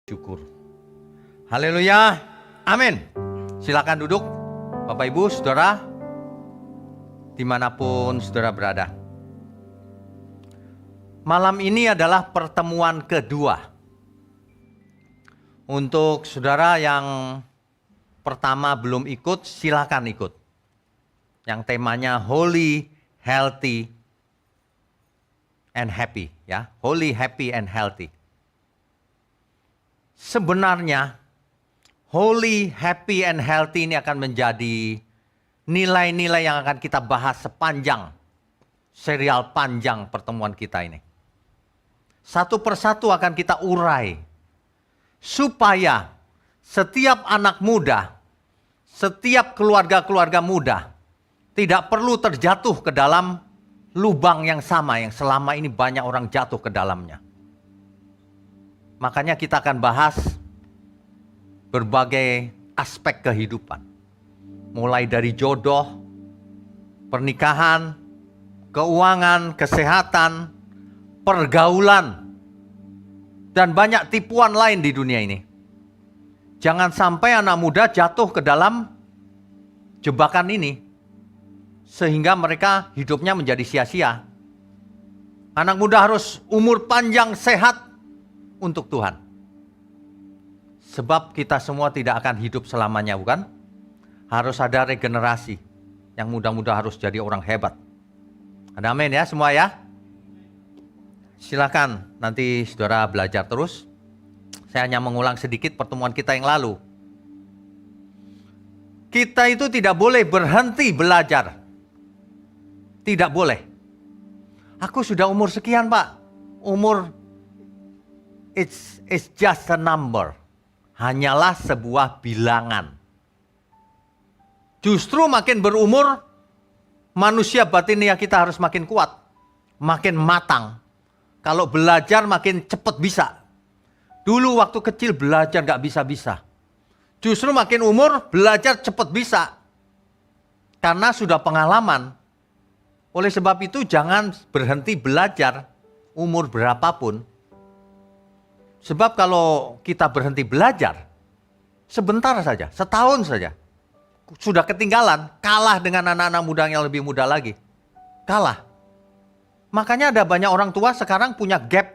syukur. Haleluya. Amin. Silakan duduk Bapak Ibu, Saudara, dimanapun Saudara berada. Malam ini adalah pertemuan kedua. Untuk Saudara yang pertama belum ikut, silakan ikut. Yang temanya Holy, Healthy, and Happy. Ya, Holy, Happy, and Healthy. Sebenarnya Holy, Happy, and Healthy ini akan menjadi nilai-nilai yang akan kita bahas sepanjang serial panjang pertemuan kita ini. Satu persatu akan kita urai supaya setiap anak muda, setiap keluarga-keluarga muda tidak perlu terjatuh ke dalam lubang yang sama yang selama ini banyak orang jatuh ke dalamnya. Makanya kita akan bahas berbagai aspek kehidupan. Mulai dari jodoh, pernikahan, keuangan, kesehatan, pergaulan, dan banyak tipuan lain di dunia ini. Jangan sampai anak muda jatuh ke dalam jebakan ini, sehingga mereka hidupnya menjadi sia-sia. Anak muda harus umur panjang sehat untuk Tuhan. Sebab kita semua tidak akan hidup selamanya, bukan? Harus ada regenerasi. Yang muda-muda harus jadi orang hebat. Ada amin ya semua ya? Silakan nanti Saudara belajar terus. Saya hanya mengulang sedikit pertemuan kita yang lalu. Kita itu tidak boleh berhenti belajar. Tidak boleh. Aku sudah umur sekian, Pak. Umur it's just a number. Hanyalah sebuah bilangan. Justru makin berumur, manusia batinnya kita harus makin kuat. Makin matang. Kalau belajar makin cepat bisa. Dulu waktu kecil belajar gak bisa-bisa. Justru makin umur belajar cepat bisa. Karena sudah pengalaman. Oleh sebab itu jangan berhenti belajar umur berapapun. Sebab kalau kita berhenti belajar, sebentar saja, setahun saja, sudah ketinggalan, kalah dengan anak-anak muda yang lebih muda lagi. Kalah. Makanya ada banyak orang tua sekarang punya gap.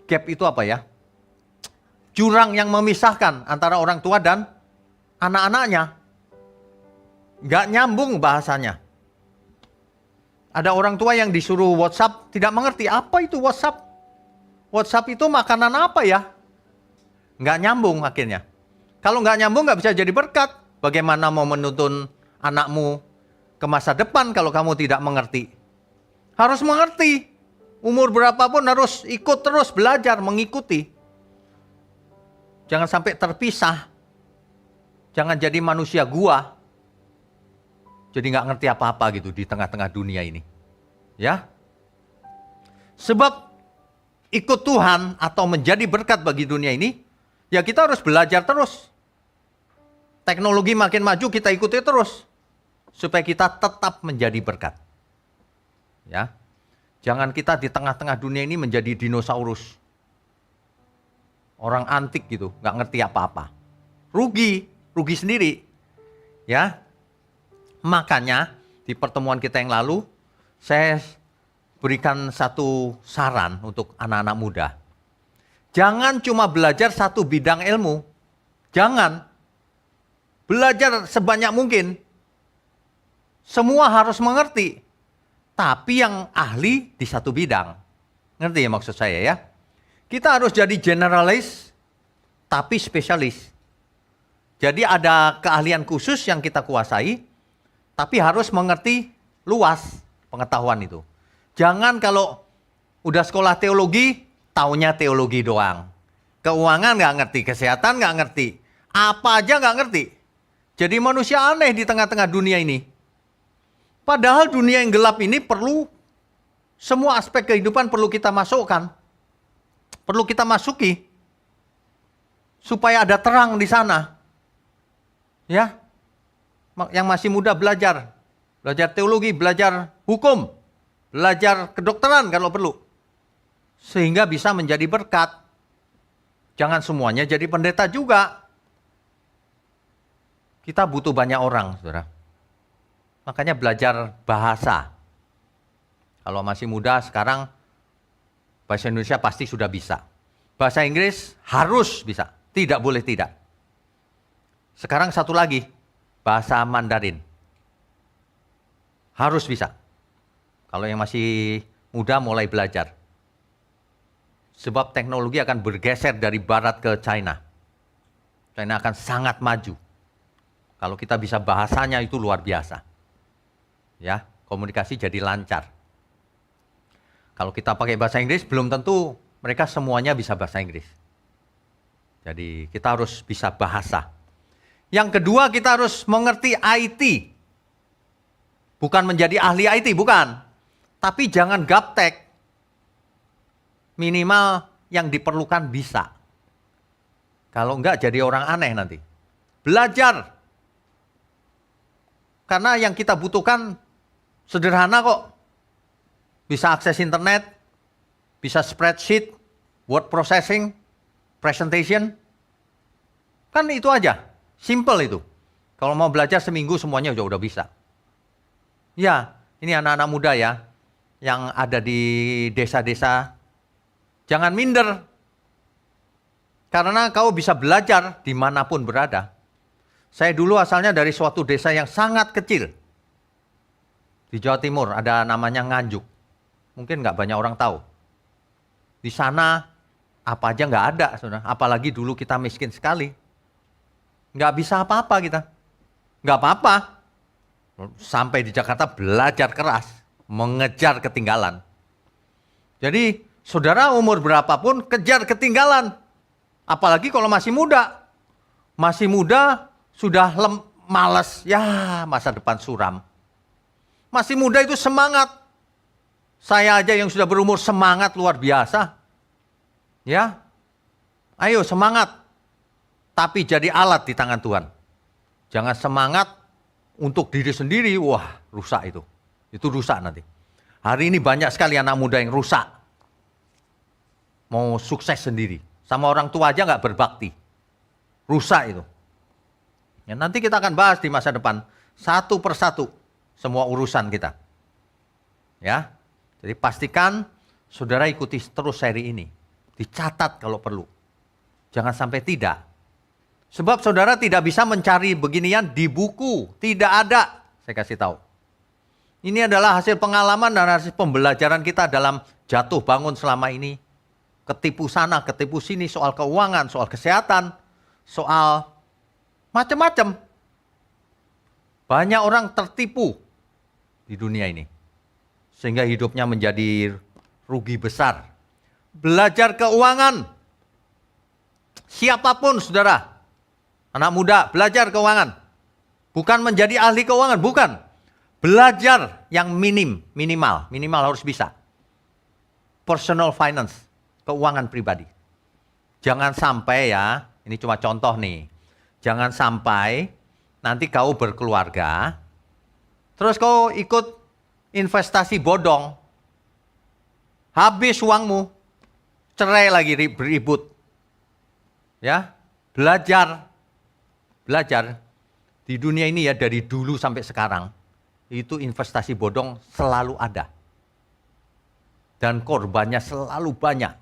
Gap itu apa ya? Jurang yang memisahkan antara orang tua dan anak-anaknya. Nggak nyambung bahasanya. Ada orang tua yang disuruh WhatsApp tidak mengerti apa itu WhatsApp. WhatsApp itu makanan apa ya? Nggak nyambung akhirnya. Kalau nggak nyambung nggak bisa jadi berkat. Bagaimana mau menuntun anakmu ke masa depan kalau kamu tidak mengerti? Harus mengerti. Umur berapapun harus ikut terus belajar, mengikuti. Jangan sampai terpisah. Jangan jadi manusia gua. Jadi nggak ngerti apa-apa gitu di tengah-tengah dunia ini. Ya. Sebab ikut Tuhan atau menjadi berkat bagi dunia ini, ya kita harus belajar terus. Teknologi makin maju, kita ikuti terus. Supaya kita tetap menjadi berkat. Ya. Jangan kita di tengah-tengah dunia ini menjadi dinosaurus. Orang antik gitu, nggak ngerti apa-apa. Rugi sendiri. Ya. Makanya di pertemuan kita yang lalu, saya berikan satu saran untuk anak-anak muda. Jangan cuma belajar satu bidang ilmu. Jangan. Belajar sebanyak mungkin. Semua harus mengerti. Tapi yang ahli di satu bidang. Ngerti ya maksud saya ya? Kita harus jadi generalis, tapi spesialis. Jadi ada keahlian khusus yang kita kuasai, tapi harus mengerti luas pengetahuan itu. Jangan kalau udah sekolah teologi, taunya teologi doang. Keuangan nggak ngerti, kesehatan nggak ngerti. Apa aja nggak ngerti. Jadi manusia aneh di tengah-tengah dunia ini. Padahal dunia yang gelap ini perlu, semua aspek kehidupan perlu kita masukkan. Perlu kita masuki. Supaya ada terang di sana. Ya. Yang masih muda belajar. Belajar teologi, belajar hukum. Belajar kedokteran kalau perlu. Sehingga bisa menjadi berkat. Jangan semuanya jadi pendeta juga. Kita butuh banyak orang, saudara. Makanya belajar bahasa. Kalau masih muda sekarang, bahasa Indonesia pasti sudah bisa. Bahasa Inggris harus bisa, tidak boleh tidak. Sekarang satu lagi, bahasa Mandarin. Harus bisa. Kalau yang masih muda mulai belajar. Sebab teknologi akan bergeser dari barat ke China. China akan sangat maju. Kalau kita bisa bahasanya itu luar biasa. Ya, komunikasi jadi lancar. Kalau kita pakai bahasa Inggris belum tentu mereka semuanya bisa bahasa Inggris. Jadi kita harus bisa bahasa. Yang kedua kita harus mengerti IT. Bukan menjadi ahli IT, bukan. Tapi jangan gaptek. Minimal yang diperlukan bisa. Kalau enggak jadi orang aneh nanti. Belajar. Karena yang kita butuhkan sederhana kok. Bisa akses internet, bisa spreadsheet, word processing, presentation. Kan itu aja, simple itu. Kalau mau belajar seminggu semuanya udah bisa. Ya, ini anak-anak muda ya, yang ada di desa-desa. Jangan minder. Karena kau bisa belajar dimanapun berada. Saya dulu asalnya dari suatu desa yang sangat kecil. Di Jawa Timur ada namanya Nganjuk. Mungkin nggak banyak orang tahu. Di sana apa aja nggak ada, saudara. Apalagi dulu kita miskin sekali. Nggak bisa apa-apa kita. Nggak apa-apa. Sampai di Jakarta belajar keras. Mengejar ketinggalan. Jadi saudara umur berapapun kejar ketinggalan. Apalagi kalau masih muda. Masih muda sudah malas. Ya masa depan suram. Masih muda itu semangat. Saya aja yang sudah berumur semangat luar biasa. Ya. Ayo semangat. Tapi jadi alat di tangan Tuhan. Jangan semangat untuk diri sendiri. Wah rusak itu. Itu rusak nanti. Hari ini banyak sekali anak muda yang rusak. Mau sukses sendiri. Sama orang tua aja nggak berbakti. Rusak itu. Ya, nanti kita akan bahas di masa depan. Satu persatu. Semua urusan kita. Ya. Jadi pastikan saudara ikuti terus seri ini. Dicatat kalau perlu. Jangan sampai tidak. Sebab saudara tidak bisa mencari beginian di buku. Tidak ada. Saya kasih tahu. Ini adalah hasil pengalaman dan hasil pembelajaran kita dalam jatuh bangun selama ini. Ketipu sana, ketipu sini, soal keuangan, soal kesehatan, soal macam-macam. Banyak orang tertipu di dunia ini. Sehingga hidupnya menjadi rugi besar. Belajar keuangan. Siapapun saudara. Anak muda belajar keuangan. Bukan menjadi ahli keuangan, bukan. Belajar yang minimal harus bisa. Personal finance. Keuangan pribadi. Jangan sampai ya, ini cuma contoh nih. Jangan sampai nanti kau berkeluarga, terus kau ikut investasi bodong. Habis uangmu, cerai lagi beribut. Ya, belajar. Di dunia ini ya dari dulu sampai sekarang, itu investasi bodong selalu ada. Dan korbannya selalu banyak.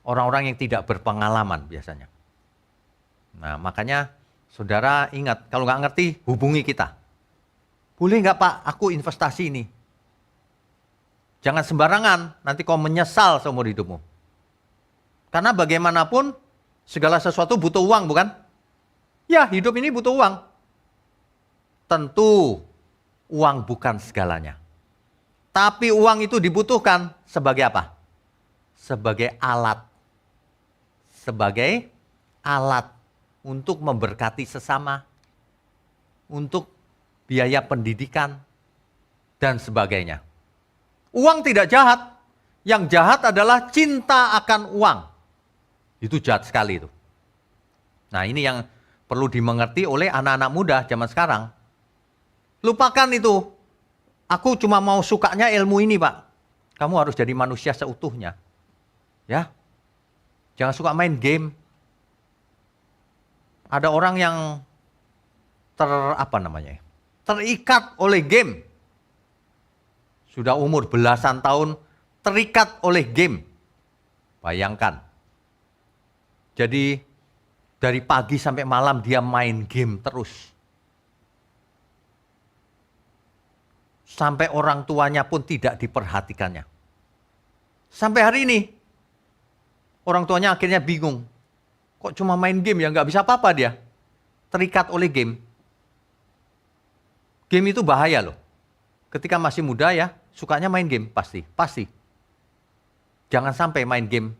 Orang-orang yang tidak berpengalaman biasanya. Nah makanya saudara ingat, kalau nggak ngerti hubungi kita. Boleh nggak Pak, aku investasi ini. Jangan sembarangan, nanti kau menyesal seumur hidupmu. Karena bagaimanapun segala sesuatu butuh uang bukan? Ya hidup ini butuh uang. Tentu uang bukan segalanya. Tapi uang itu dibutuhkan sebagai apa? Sebagai alat. Sebagai alat untuk memberkati sesama, untuk biaya pendidikan, dan sebagainya. Uang tidak jahat. Yang jahat adalah cinta akan uang. Itu jahat sekali itu. Nah ini yang perlu dimengerti oleh anak-anak muda zaman sekarang. Lupakan itu. Aku cuma mau sukanya ilmu ini Pak. Kamu harus jadi manusia seutuhnya. Ya. Jangan suka main game. Ada orang yang terikat oleh game. Sudah umur belasan tahun terikat oleh game. Bayangkan. Jadi dari pagi sampai malam dia main game terus. Sampai orang tuanya pun tidak diperhatikannya. Sampai hari ini, orang tuanya akhirnya bingung. Kok cuma main game ya, nggak bisa apa-apa dia. Terikat oleh game. Game itu bahaya loh. Ketika masih muda ya, sukanya main game, pasti. Jangan sampai main game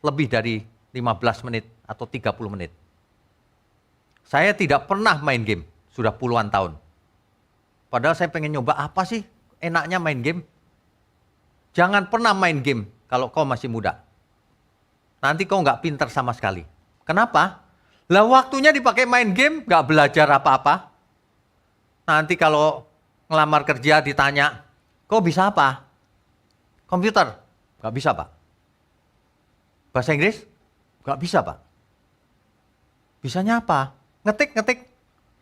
lebih dari 15 menit atau 30 menit. Saya tidak pernah main game, sudah puluhan tahun. Padahal saya pengen nyoba apa sih enaknya main game. Jangan pernah main game kalau kau masih muda. Nanti kau nggak pintar sama sekali. Kenapa? Lah waktunya dipakai main game, nggak belajar apa-apa. Nanti kalau ngelamar kerja ditanya, kau bisa apa? Komputer? Nggak bisa, Pak. Bahasa Inggris? Nggak bisa, Pak. Bisanya apa? Ngetik.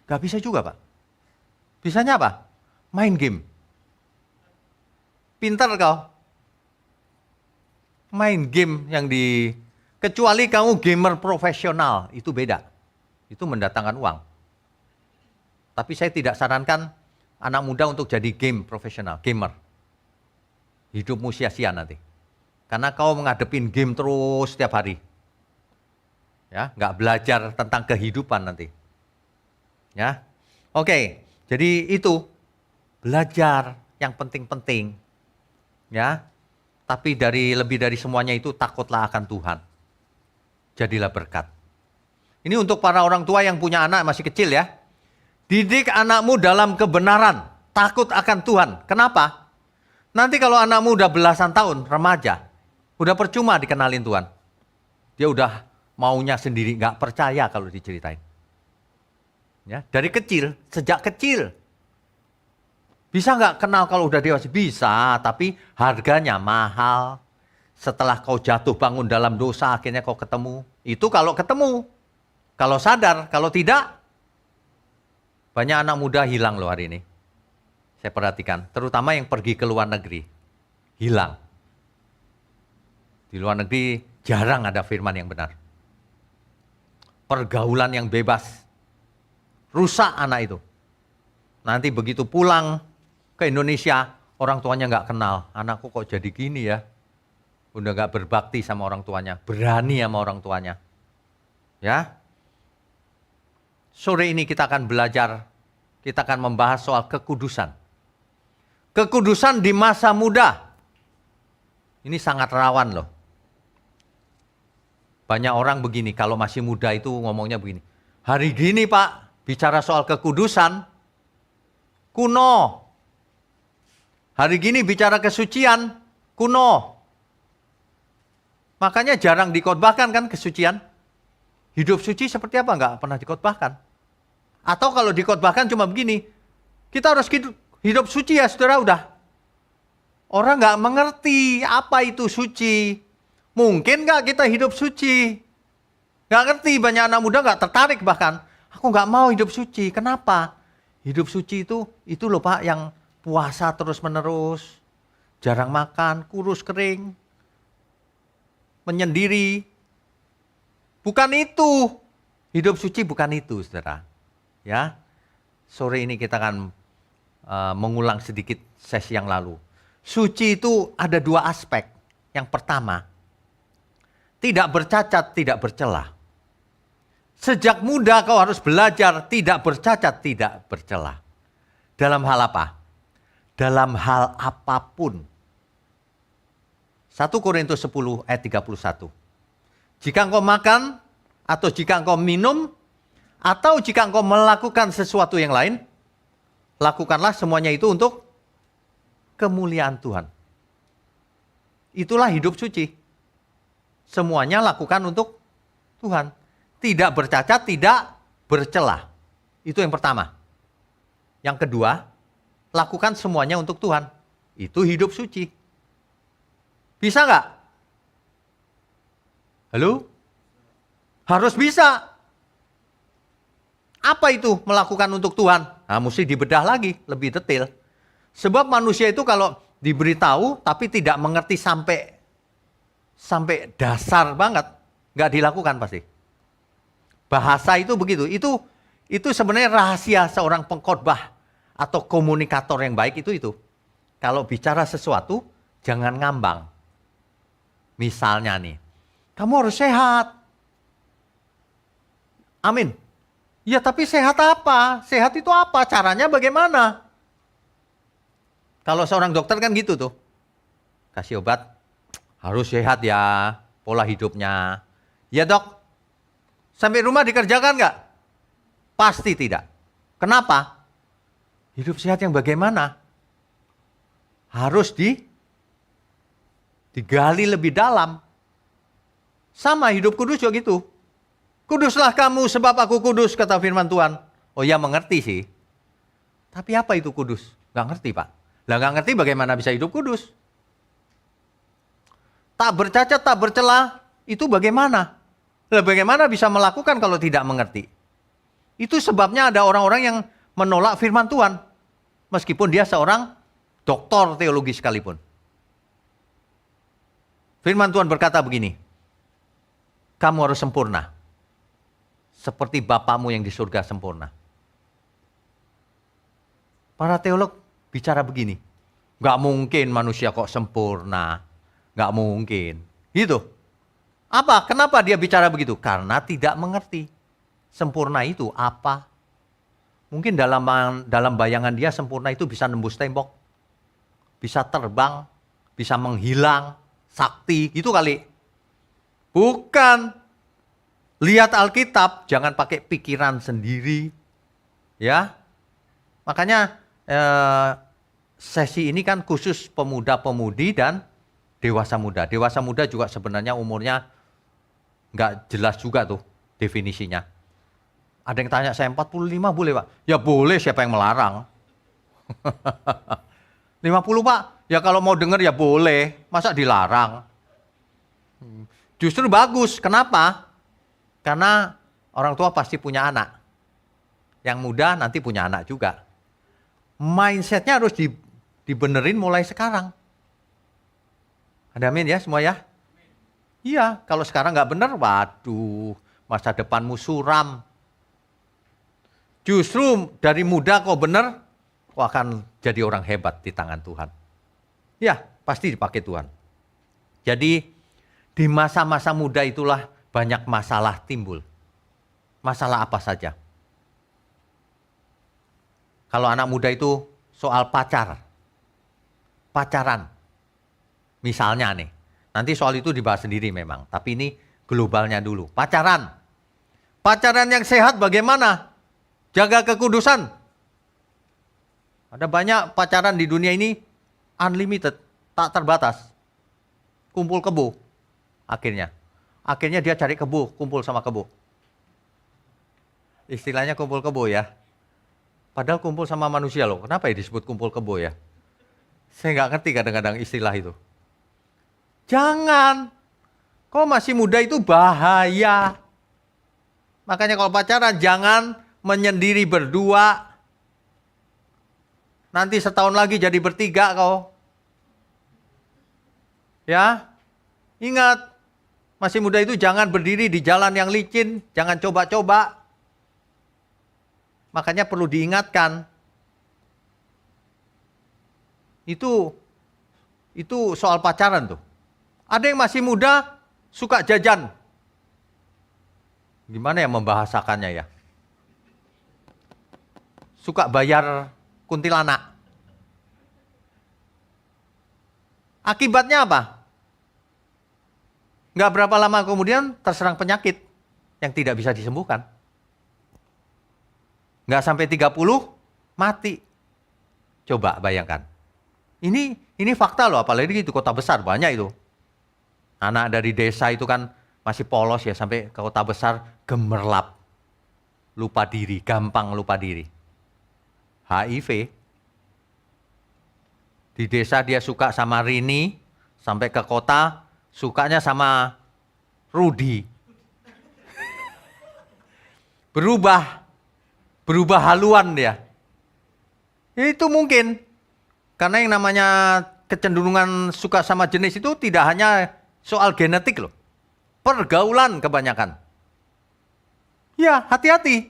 Nggak bisa juga, Pak. Bisanya apa? Main game. Pintar kau. Main game yang kecuali kamu gamer profesional, itu beda. Itu mendatangkan uang. Tapi saya tidak sarankan anak muda untuk jadi game profesional, gamer. Hidupmu sia-sia nanti. Karena kau menghadapin game terus setiap hari. Ya, nggak belajar tentang kehidupan nanti. Ya. Oke. Jadi itu belajar yang penting-penting, ya. Tapi lebih dari semuanya itu takutlah akan Tuhan. Jadilah berkat. Ini untuk para orang tua yang punya anak masih kecil ya. Didik anakmu dalam kebenaran, takut akan Tuhan. Kenapa? Nanti kalau anakmu udah belasan tahun, remaja, udah percuma dikenalin Tuhan. Dia udah maunya sendiri, nggak percaya kalau diceritain. Ya, dari kecil, sejak kecil. Bisa nggak kenal kalau udah dewasa? Bisa, tapi harganya mahal. Setelah kau jatuh bangun dalam dosa, akhirnya kau ketemu. Itu kalau ketemu. Kalau sadar, kalau tidak, banyak anak muda hilang loh hari ini. Saya perhatikan, terutama yang pergi ke luar negeri. Hilang. Di luar negeri jarang ada firman yang benar. Pergaulan yang bebas. Rusak anak itu. Nanti begitu pulang ke Indonesia, orang tuanya nggak kenal. Anakku kok jadi gini ya? Udah nggak berbakti sama orang tuanya. Berani sama orang tuanya. Ya. Sore ini kita akan belajar, kita akan membahas soal kekudusan. Kekudusan di masa muda. Ini sangat rawan loh. Banyak orang begini, kalau masih muda itu ngomongnya begini. Hari gini Pak, bicara soal kekudusan, kuno. Hari gini bicara kesucian, kuno. Makanya jarang dikhotbahkan kan kesucian. Hidup suci seperti apa? Enggak pernah dikhotbahkan. Atau kalau dikhotbahkan cuma begini, kita harus hidup suci ya saudara, udah. Orang nggak mengerti apa itu suci. Mungkin nggak kita hidup suci? Nggak ngerti, banyak anak muda nggak tertarik bahkan. Aku nggak mau hidup suci. Kenapa? Hidup suci itu loh Pak, yang puasa terus menerus, jarang makan, kurus kering, menyendiri. Bukan itu. Hidup suci bukan itu, saudara. Ya, sore ini kita akan mengulang sedikit sesi yang lalu. Suci itu ada dua aspek. Yang pertama, tidak bercacat, tidak bercela. Sejak muda kau harus belajar tidak bercacat, tidak bercela. Dalam hal apa? Dalam hal apapun. 1 Korintus 10 ayat 31. Jika engkau makan, atau jika engkau minum, atau jika engkau melakukan sesuatu yang lain, lakukanlah semuanya itu untuk kemuliaan Tuhan. Itulah hidup suci. Semuanya lakukan untuk Tuhan. Tidak bercacat, tidak bercela. Itu yang pertama. Yang kedua, lakukan semuanya untuk Tuhan. Itu hidup suci. Bisa nggak? Halo? Harus bisa. Apa itu melakukan untuk Tuhan? Nah, mesti dibedah lagi, lebih detail. Sebab manusia itu kalau diberitahu tapi tidak mengerti sampai dasar banget, nggak dilakukan pasti. Bahasa itu begitu. Itu sebenarnya rahasia seorang pengkhotbah atau komunikator yang baik itu. Kalau bicara sesuatu, jangan ngambang. Misalnya nih, kamu harus sehat. Amin. Ya tapi sehat apa? Sehat itu apa? Caranya bagaimana? Kalau seorang dokter kan gitu tuh. Kasih obat, harus sehat ya, pola hidupnya. Ya dok, sampai rumah dikerjakan nggak? Pasti tidak. Kenapa? Hidup sehat yang bagaimana? Harus digali lebih dalam. Sama hidup kudus juga gitu. Kuduslah kamu sebab aku kudus, kata firman Tuhan. Oh ya mengerti sih. Tapi apa itu kudus? Nggak ngerti Pak. Lah nggak ngerti bagaimana bisa hidup kudus. Tak bercacat, tak bercela, itu bagaimana? Lah bagaimana bisa melakukan kalau tidak mengerti? Itu sebabnya ada orang-orang yang menolak firman Tuhan. Meskipun dia seorang doktor teologi sekalipun. Firman Tuhan berkata begini. Kamu harus sempurna. Seperti Bapamu yang di surga sempurna. Para teolog bicara begini. Gak mungkin manusia kok sempurna. Gak mungkin. Gitu. Apa? Kenapa dia bicara begitu? Karena tidak mengerti. Sempurna itu apa? Mungkin dalam bayangan dia sempurna itu bisa nembus tembok. Bisa terbang. Bisa menghilang. Sakti. Gitu kali. Bukan. Lihat Alkitab, jangan pakai pikiran sendiri. Ya. Makanya sesi ini kan khusus pemuda-pemudi dan dewasa muda. Dewasa muda juga sebenarnya umurnya nggak jelas juga tuh definisinya. Ada yang tanya, saya 45 boleh Pak? Ya boleh, siapa yang melarang? 50 Pak? Ya kalau mau dengar ya boleh, masa dilarang? Justru bagus, kenapa? Karena orang tua pasti punya anak. Yang muda nanti punya anak juga. Mindsetnya harus dibenerin mulai sekarang. Ada amin ya semua ya? Iya, kalau sekarang nggak bener, waduh, masa depanmu suram. Justru dari muda kau bener, kau akan jadi orang hebat di tangan Tuhan. Ya, pasti dipakai Tuhan. Jadi di masa-masa muda itulah banyak masalah timbul. Masalah apa saja? Kalau anak muda itu soal pacaran. Misalnya nih, nanti soal itu dibahas sendiri memang. Tapi ini globalnya dulu. Pacaran yang sehat bagaimana? Jaga kekudusan. Ada banyak pacaran di dunia ini unlimited, tak terbatas. Kumpul kebo Akhirnya dia cari kebo, kumpul sama kebo. Istilahnya kumpul kebo ya. Padahal kumpul sama manusia loh. Kenapa ya disebut kumpul kebo ya? Saya nggak ngerti kadang-kadang istilah itu. Jangan. Kau masih muda itu bahaya. Makanya kalau pacaran jangan menyendiri berdua. Nanti setahun lagi jadi bertiga kau. Ya. Ingat. Masih muda itu jangan berdiri di jalan yang licin, jangan coba-coba. Makanya perlu diingatkan. Itu soal pacaran tuh. Ada yang masih muda suka jajan. Gimana ya membahasakannya ya? Suka bayar kuntilanak. Akibatnya apa? Nggak berapa lama kemudian terserang penyakit yang tidak bisa disembuhkan. Nggak sampai 30, mati. Coba bayangkan. Ini fakta loh, apalagi di kota besar banyak itu. Anak dari desa itu kan masih polos ya, sampai ke kota besar gemerlap. Lupa diri, gampang lupa diri. HIV. Di desa dia suka sama Rini, sampai ke kota sukanya sama Rudi. Berubah haluan dia. Itu mungkin. Karena yang namanya kecenderungan suka sama jenis itu tidak hanya soal genetik loh. Pergaulan kebanyakan. Ya, hati-hati.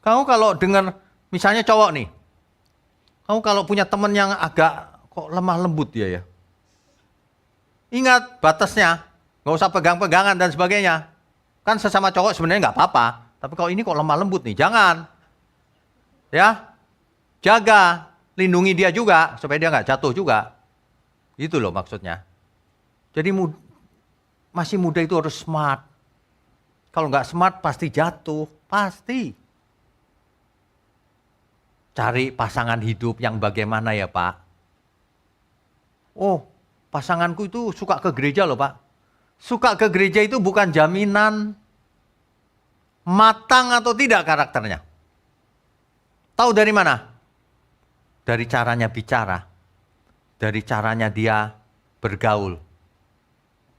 Kamu kalau dengar, misalnya cowok nih. Kamu kalau punya teman yang agak kok lemah lembut dia ya. Ingat batasnya. Nggak usah pegang-pegangan dan sebagainya. Kan sesama cowok sebenarnya nggak apa-apa. Tapi kalau ini kok lemah lembut nih, jangan. Ya, jaga. Lindungi dia juga, supaya dia nggak jatuh juga. Itu loh maksudnya. Jadi masih muda itu harus smart. Kalau nggak smart pasti jatuh, pasti. Cari pasangan hidup yang bagaimana ya Pak? Oh, pasanganku itu suka ke gereja loh Pak. Suka ke gereja itu bukan jaminan matang atau tidak karakternya. Tahu dari mana? Dari caranya bicara, dari caranya dia bergaul,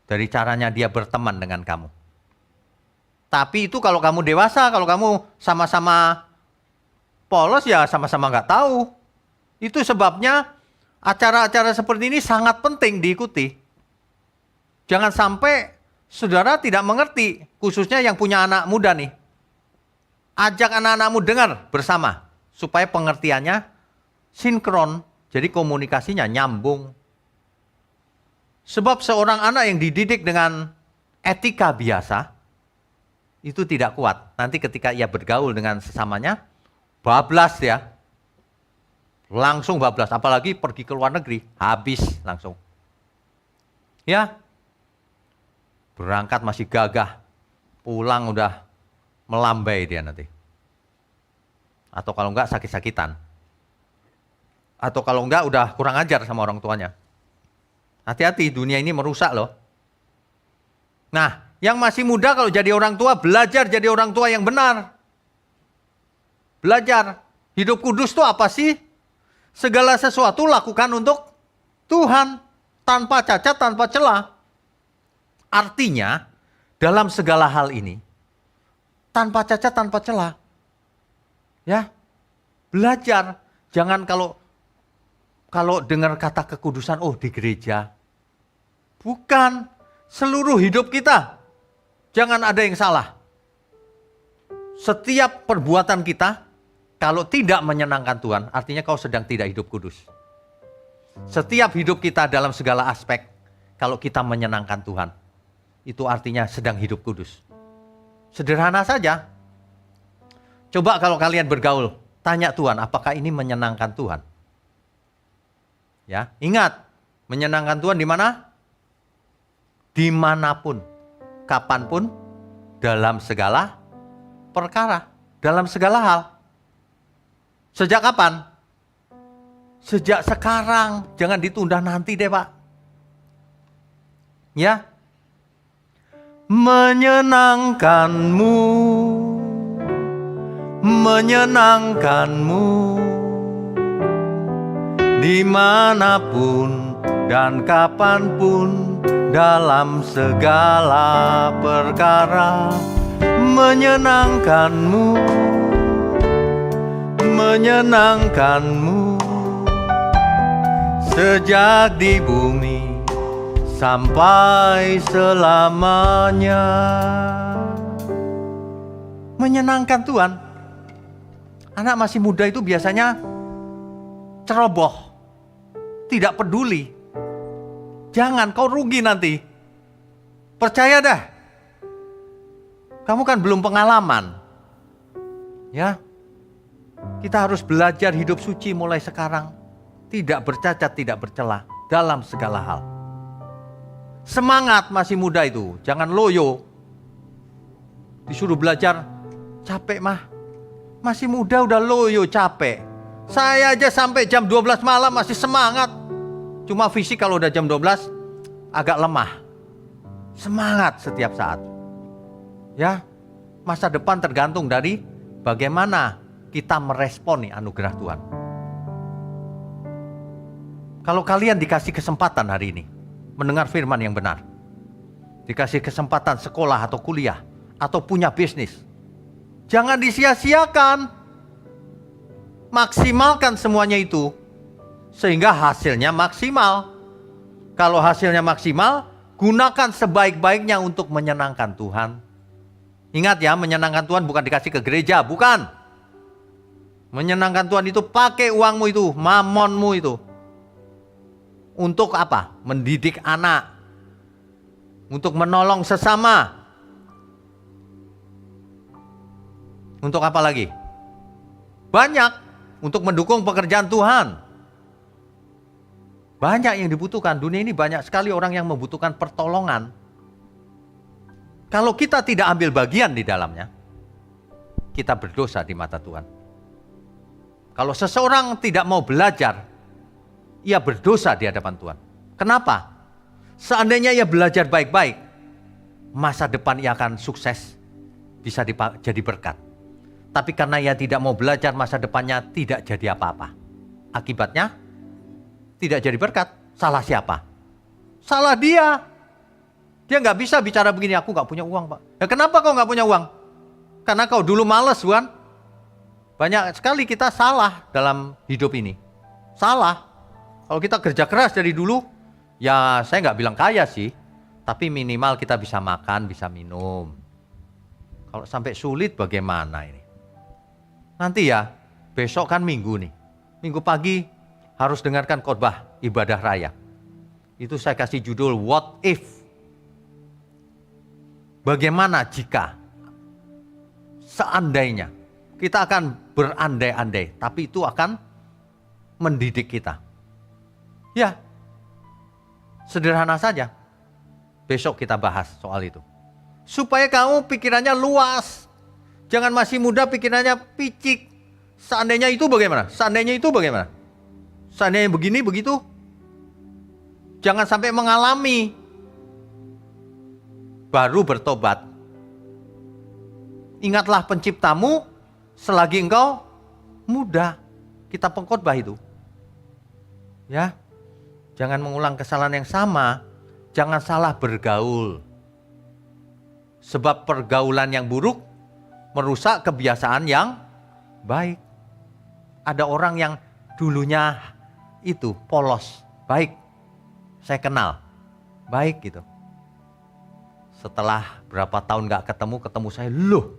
dari caranya dia berteman dengan kamu. Tapi itu kalau kamu dewasa, kalau kamu sama-sama polos ya sama-sama nggak tahu. Itu sebabnya acara-acara seperti ini sangat penting diikuti. Jangan sampai saudara tidak mengerti, khususnya yang punya anak muda nih. Ajak anak-anakmu dengar bersama, supaya pengertiannya sinkron, jadi komunikasinya nyambung. Sebab seorang anak yang dididik dengan etika biasa, itu tidak kuat. Nanti ketika ia bergaul dengan sesamanya, bablas ya. Langsung bablas, apalagi pergi ke luar negeri, habis langsung. Ya, berangkat masih gagah, pulang udah melambai dia nanti. Atau kalau enggak sakit-sakitan. Atau kalau enggak udah kurang ajar sama orang tuanya. Hati-hati, dunia ini merusak loh. Nah, yang masih muda kalau jadi orang tua, belajar jadi orang tua yang benar. Belajar. Hidup kudus itu apa sih? Segala sesuatu lakukan untuk Tuhan. Tanpa cacat, tanpa celah. Artinya, dalam segala hal ini, tanpa cacat, tanpa celah. Ya, belajar. Jangan kalau dengar kata kekudusan, oh di gereja. Bukan, seluruh hidup kita. Jangan ada yang salah. Setiap perbuatan kita, kalau tidak menyenangkan Tuhan, artinya kau sedang tidak hidup kudus. Setiap hidup kita dalam segala aspek, kalau kita menyenangkan Tuhan, itu artinya sedang hidup kudus. Sederhana saja. Coba kalau kalian bergaul, tanya Tuhan, apakah ini menyenangkan Tuhan? Ya, ingat, menyenangkan Tuhan di mana? Dimanapun, kapanpun, dalam segala perkara, dalam segala hal. Sejak kapan? Sejak sekarang, jangan ditunda nanti deh Pak. Ya, menyenangkanmu, menyenangkanmu. Dimanapun dan kapanpun dalam segala perkara menyenangkanmu, menyenangkanmu sejak di bumi sampai selamanya. Menyenangkan Tuhan. Anak masih muda itu biasanya ceroboh, tidak peduli. Jangan, kau rugi nanti. Percaya dah. Kamu kan belum pengalaman. Ya. Kita harus belajar hidup suci mulai sekarang. Tidak bercacat, tidak bercela dalam segala hal. Semangat masih muda itu, jangan loyo. Disuruh belajar, capek mah. Masih muda udah loyo, capek. Saya aja sampai jam 12 malam masih semangat. Cuma fisik kalau udah jam 12 agak lemah. Semangat setiap saat. Ya, masa depan tergantung dari bagaimana kita meresponi anugerah Tuhan. Kalau kalian dikasih kesempatan hari ini mendengar firman yang benar, dikasih kesempatan sekolah atau kuliah, atau punya bisnis. Jangan disia-siakan. Maksimalkan semuanya itu, sehingga hasilnya maksimal. Kalau hasilnya maksimal, gunakan sebaik-baiknya untuk menyenangkan Tuhan. Ingat ya, menyenangkan Tuhan bukan dikasih ke gereja, bukan. Menyenangkan Tuhan itu pakai uangmu itu, mamonmu itu. Untuk apa? Mendidik anak. Untuk menolong sesama. Untuk apa lagi? Banyak. Untuk mendukung pekerjaan Tuhan. Banyak yang dibutuhkan. Dunia ini banyak sekali orang yang membutuhkan pertolongan. Kalau kita tidak ambil bagian di dalamnya, kita berdosa di mata Tuhan. Kalau seseorang tidak mau belajar, ia berdosa di hadapan Tuhan. Kenapa? Seandainya ia belajar baik-baik, masa depan ia akan sukses, bisa jadi berkat. Tapi karena ia tidak mau belajar, masa depannya tidak jadi apa-apa. Akibatnya, tidak jadi berkat. Salah siapa? Salah dia. Dia nggak bisa bicara begini, aku nggak punya uang, Pak. Ya kenapa kau nggak punya uang? Karena kau dulu malas, bukan? Banyak sekali kita salah dalam hidup ini. Salah. Kalau kita kerja keras dari dulu, ya saya nggak bilang kaya sih, tapi minimal kita bisa makan, bisa minum. Kalau sampai sulit bagaimana ini? Nanti ya, besok kan minggu nih. Minggu pagi harus dengarkan khotbah ibadah raya. Itu saya kasih judul What If? Bagaimana jika? Seandainya. Kita akan berandai-andai, tapi itu akan mendidik kita. Ya, sederhana saja. Besok kita bahas soal itu. Supaya kamu pikirannya luas. Jangan masih muda pikirannya picik. Seandainya itu bagaimana? Seandainya itu bagaimana? Seandainya begini, begitu. Jangan sampai mengalami. Baru bertobat. Ingatlah penciptamu selagi engkau muda. Kita pengkhotbah itu. Ya. Jangan mengulang kesalahan yang sama. Jangan salah bergaul. Sebab pergaulan yang buruk merusak kebiasaan yang baik. Ada orang yang dulunya itu polos, baik. Saya kenal, baik gitu. Setelah berapa tahun gak ketemu saya, loh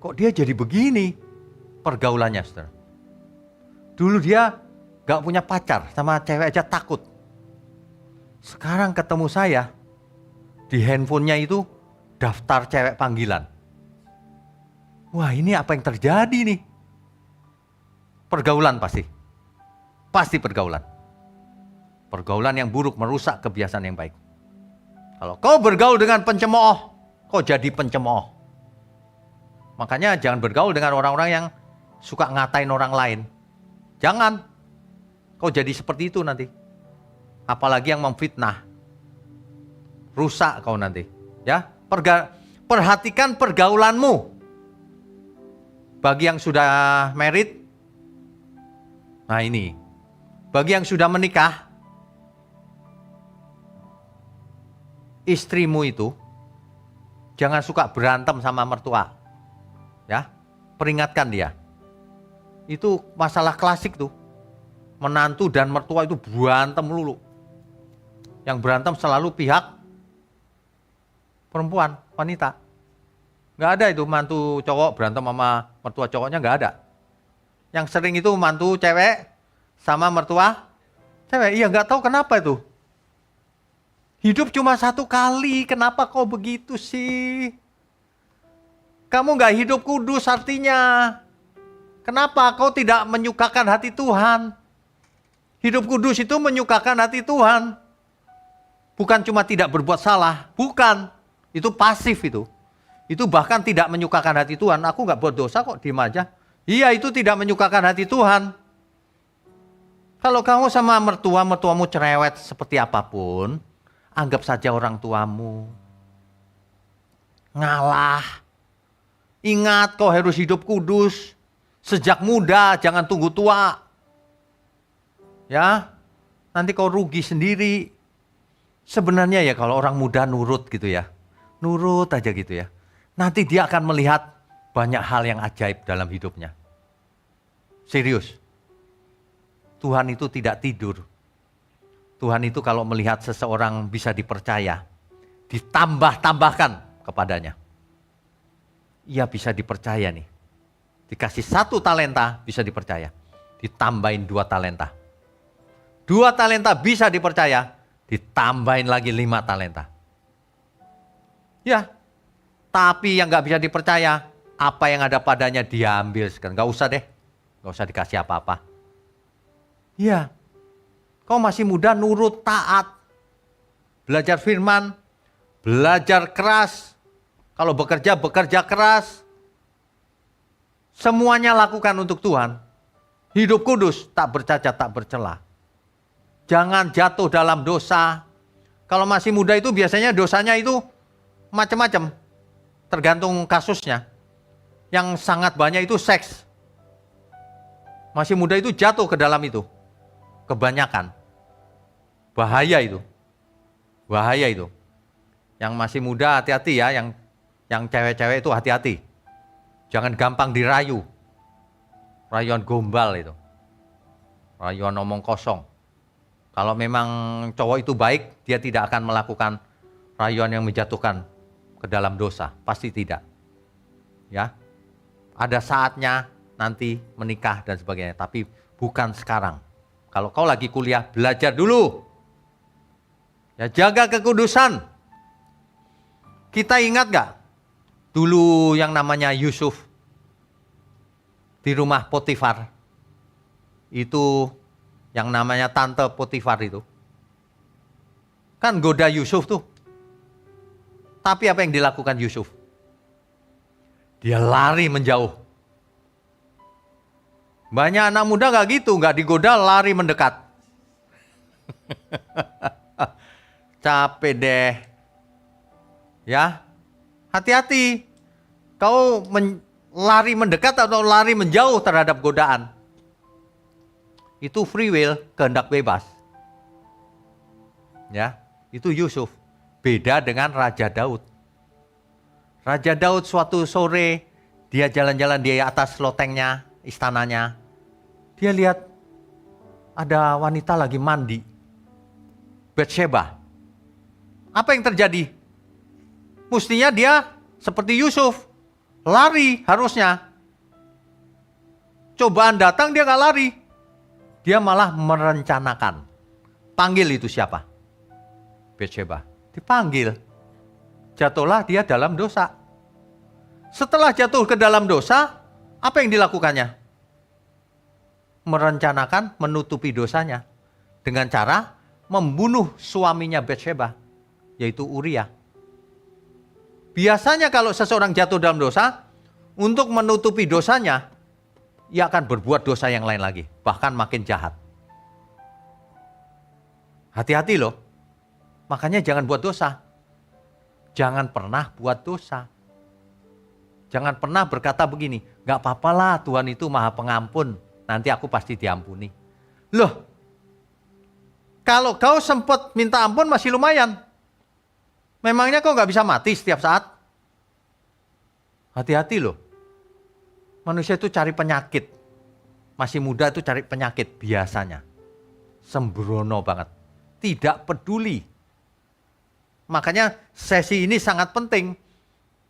kok dia jadi begini pergaulannya, saudara. Dulu dia gak punya pacar, sama cewek aja takut. Sekarang ketemu saya, di handphonenya itu daftar cewek panggilan. Wah, ini apa yang terjadi nih? Pergaulan pasti. Pasti pergaulan. Pergaulan yang buruk merusak kebiasaan yang baik. Kalau kau bergaul dengan pencemooh, kau jadi pencemooh. Makanya jangan bergaul dengan orang-orang yang suka ngatain orang lain. Jangan. Kau jadi seperti itu nanti. Apalagi yang memfitnah. Rusak kau nanti. Ya, perhatikan pergaulanmu. Bagi yang sudah married, nah ini. Bagi yang sudah menikah, istrimu itu jangan suka berantem sama mertua. Ya, peringatkan dia. Itu masalah klasik tuh. Menantu dan mertua itu berantem melulu. Yang berantem selalu pihak perempuan, wanita. Nggak ada itu mantu cowok berantem sama mertua cowoknya, nggak ada. Yang sering itu mantu cewek sama mertua cewek. Iya, nggak tahu kenapa itu. Hidup cuma satu kali, kenapa kau begitu sih? Kamu nggak hidup kudus artinya. Kenapa kau tidak menyukakan hati Tuhan? Hidup kudus itu menyukakan hati Tuhan. Bukan cuma tidak berbuat salah, bukan. Itu pasif itu. Itu bahkan tidak menyukakan hati Tuhan. Aku nggak buat dosa kok, diem aja. Iya, itu tidak menyukakan hati Tuhan. Kalau kamu sama mertuamu cerewet seperti apapun, anggap saja orang tuamu. Ngalah. Ingat kau harus hidup kudus. Sejak muda, jangan tunggu tua. Ya, nanti kau rugi sendiri. Sebenarnya ya kalau orang muda nurut gitu ya, nurut aja gitu ya, nanti dia akan melihat banyak hal yang ajaib dalam hidupnya. Serius, Tuhan itu tidak tidur. Tuhan itu kalau melihat seseorang bisa dipercaya, ditambah-tambahkan kepadanya. Ia bisa dipercaya nih. Dikasih 1 talenta bisa dipercaya. Ditambahin 2 talenta. 2 talenta bisa dipercaya. Ditambahin lagi 5 talenta. Ya, tapi yang gak bisa dipercaya, apa yang ada padanya diambil sekarang. Gak usah deh. Gak usah dikasih apa-apa. Ya, kau masih muda nurut, taat. Belajar firman. Belajar keras. Kalau bekerja, bekerja keras. Semuanya lakukan untuk Tuhan. Hidup kudus, tak bercacat, tak bercela. Jangan jatuh dalam dosa. Kalau masih muda itu biasanya dosanya itu macam-macam. Tergantung kasusnya. Yang sangat banyak itu seks. Masih muda itu jatuh ke dalam itu. Kebanyakan. Bahaya itu. Bahaya itu. Yang masih muda hati-hati ya, yang cewek-cewek itu hati-hati. Jangan gampang dirayu. Rayuan gombal itu. Rayuan omong kosong. Kalau memang cowok itu baik, dia tidak akan melakukan rayuan yang menjatuhkan ke dalam dosa. Pasti tidak. Ya. Ada saatnya nanti menikah dan sebagainya, tapi bukan sekarang. Kalau kau lagi kuliah, belajar dulu. Ya, jaga kekudusan. Kita ingat gak? Dulu yang namanya Yusuf di rumah Potifar. Itu yang namanya tante Potifar itu. Kan goda Yusuf tuh. Tapi apa yang dilakukan Yusuf? Dia lari menjauh. Banyak anak muda gak gitu, gak digoda, lari mendekat. Capek deh. Ya, hati-hati. Kau lari mendekat atau lari menjauh terhadap godaan. Itu free will, kehendak bebas. Ya, itu Yusuf. Beda dengan Raja Daud. Raja Daud suatu sore, dia jalan-jalan di atas lotengnya, istananya. Dia lihat ada wanita lagi mandi. Batsheba. Apa yang terjadi? Mestinya dia seperti Yusuf. Lari harusnya. Cobaan datang dia gak lari. Dia malah merencanakan. Panggil itu siapa? Batsheba. Dipanggil. Jatuhlah dia dalam dosa. Setelah jatuh ke dalam dosa, apa yang dilakukannya? Merencanakan menutupi dosanya. Dengan cara membunuh suaminya Batsheba. Yaitu Uria. Biasanya kalau seseorang jatuh dalam dosa, untuk menutupi dosanya, ia akan berbuat dosa yang lain lagi. Bahkan makin jahat. Hati-hati loh. Makanya jangan buat dosa. Jangan pernah buat dosa. Jangan pernah berkata begini, gak apa-apa lah Tuhan itu maha pengampun. Nanti aku pasti diampuni. Loh, kalau kau sempat minta ampun masih lumayan. Memangnya kau gak bisa mati setiap saat? Hati-hati loh. Manusia itu cari penyakit. Masih muda itu cari penyakit biasanya. Sembrono banget. Tidak peduli. Makanya sesi ini sangat penting.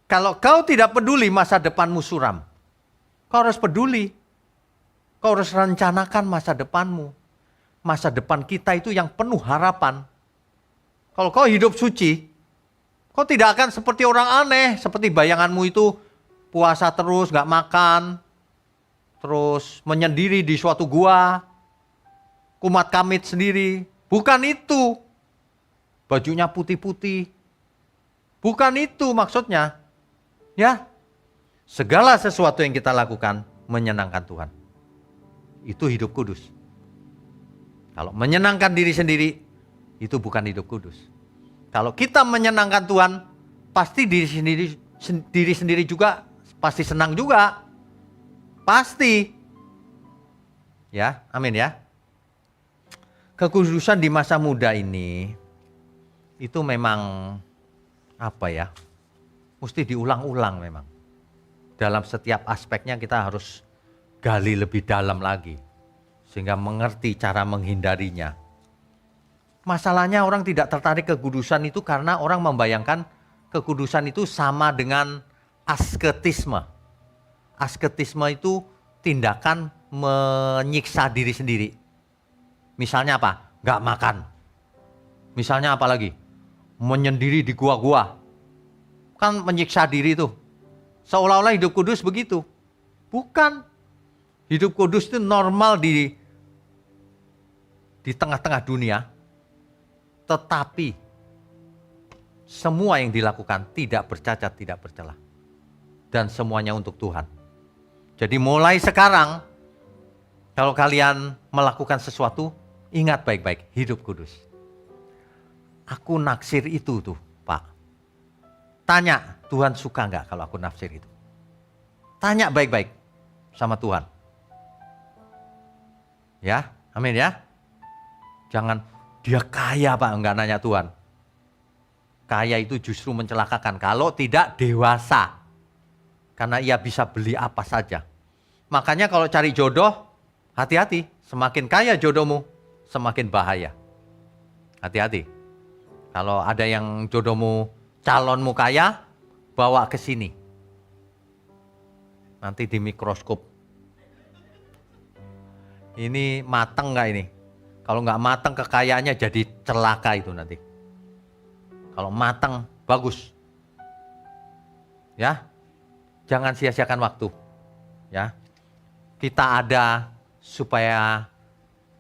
Kalau kau tidak peduli masa depanmu suram. Kau harus peduli. Kau harus rencanakan masa depanmu. Masa depan kita itu yang penuh harapan. Kalau kau hidup suci, kau tidak akan seperti orang aneh, seperti bayanganmu itu puasa terus, gak makan, terus menyendiri di suatu gua, kumat kamit sendiri. Bukan itu. Bajunya putih-putih. Bukan itu maksudnya. Ya, segala sesuatu yang kita lakukan menyenangkan Tuhan. Itu hidup kudus. Kalau menyenangkan diri sendiri, itu bukan hidup kudus. Kalau kita menyenangkan Tuhan, pasti diri sendiri juga pasti senang juga. Pasti. Ya, amin ya. Kekudusan di masa muda ini itu memang apa ya, mesti diulang-ulang memang. Dalam setiap aspeknya kita harus gali lebih dalam lagi, sehingga mengerti cara menghindarinya. Masalahnya orang tidak tertarik ke kudusan itu karena orang membayangkan kekudusan itu sama dengan asketisme. Asketisme itu tindakan menyiksa diri sendiri. Misalnya apa? Nggak makan. Misalnya apa lagi? Menyendiri di gua-gua. Kan menyiksa diri itu. Seolah-olah hidup kudus begitu. Bukan. Hidup kudus itu normal di tengah-tengah dunia. Tetapi semua yang dilakukan tidak bercacat, tidak bercela. Dan semuanya untuk Tuhan. Jadi mulai sekarang, kalau kalian melakukan sesuatu, ingat baik-baik, hidup kudus. Aku naksir itu tuh, Pak. Tanya, Tuhan suka nggak kalau aku naksir itu? Tanya baik-baik sama Tuhan. Ya, amin ya. Jangan, dia kaya Pak, enggak nanya Tuhan. Kaya itu justru mencelakakan kalau tidak dewasa. Karena ia bisa beli apa saja. Makanya kalau cari jodoh, hati-hati. Semakin kaya jodohmu, semakin bahaya. Hati-hati. Kalau ada yang jodohmu, calonmu kaya, bawa ke sini. Nanti di mikroskop. Ini mateng nggak ini? Kalau nggak mateng kekayaannya jadi celaka itu nanti. Kalau mateng bagus. Ya. Jangan sia-siakan waktu. Ya. Kita ada supaya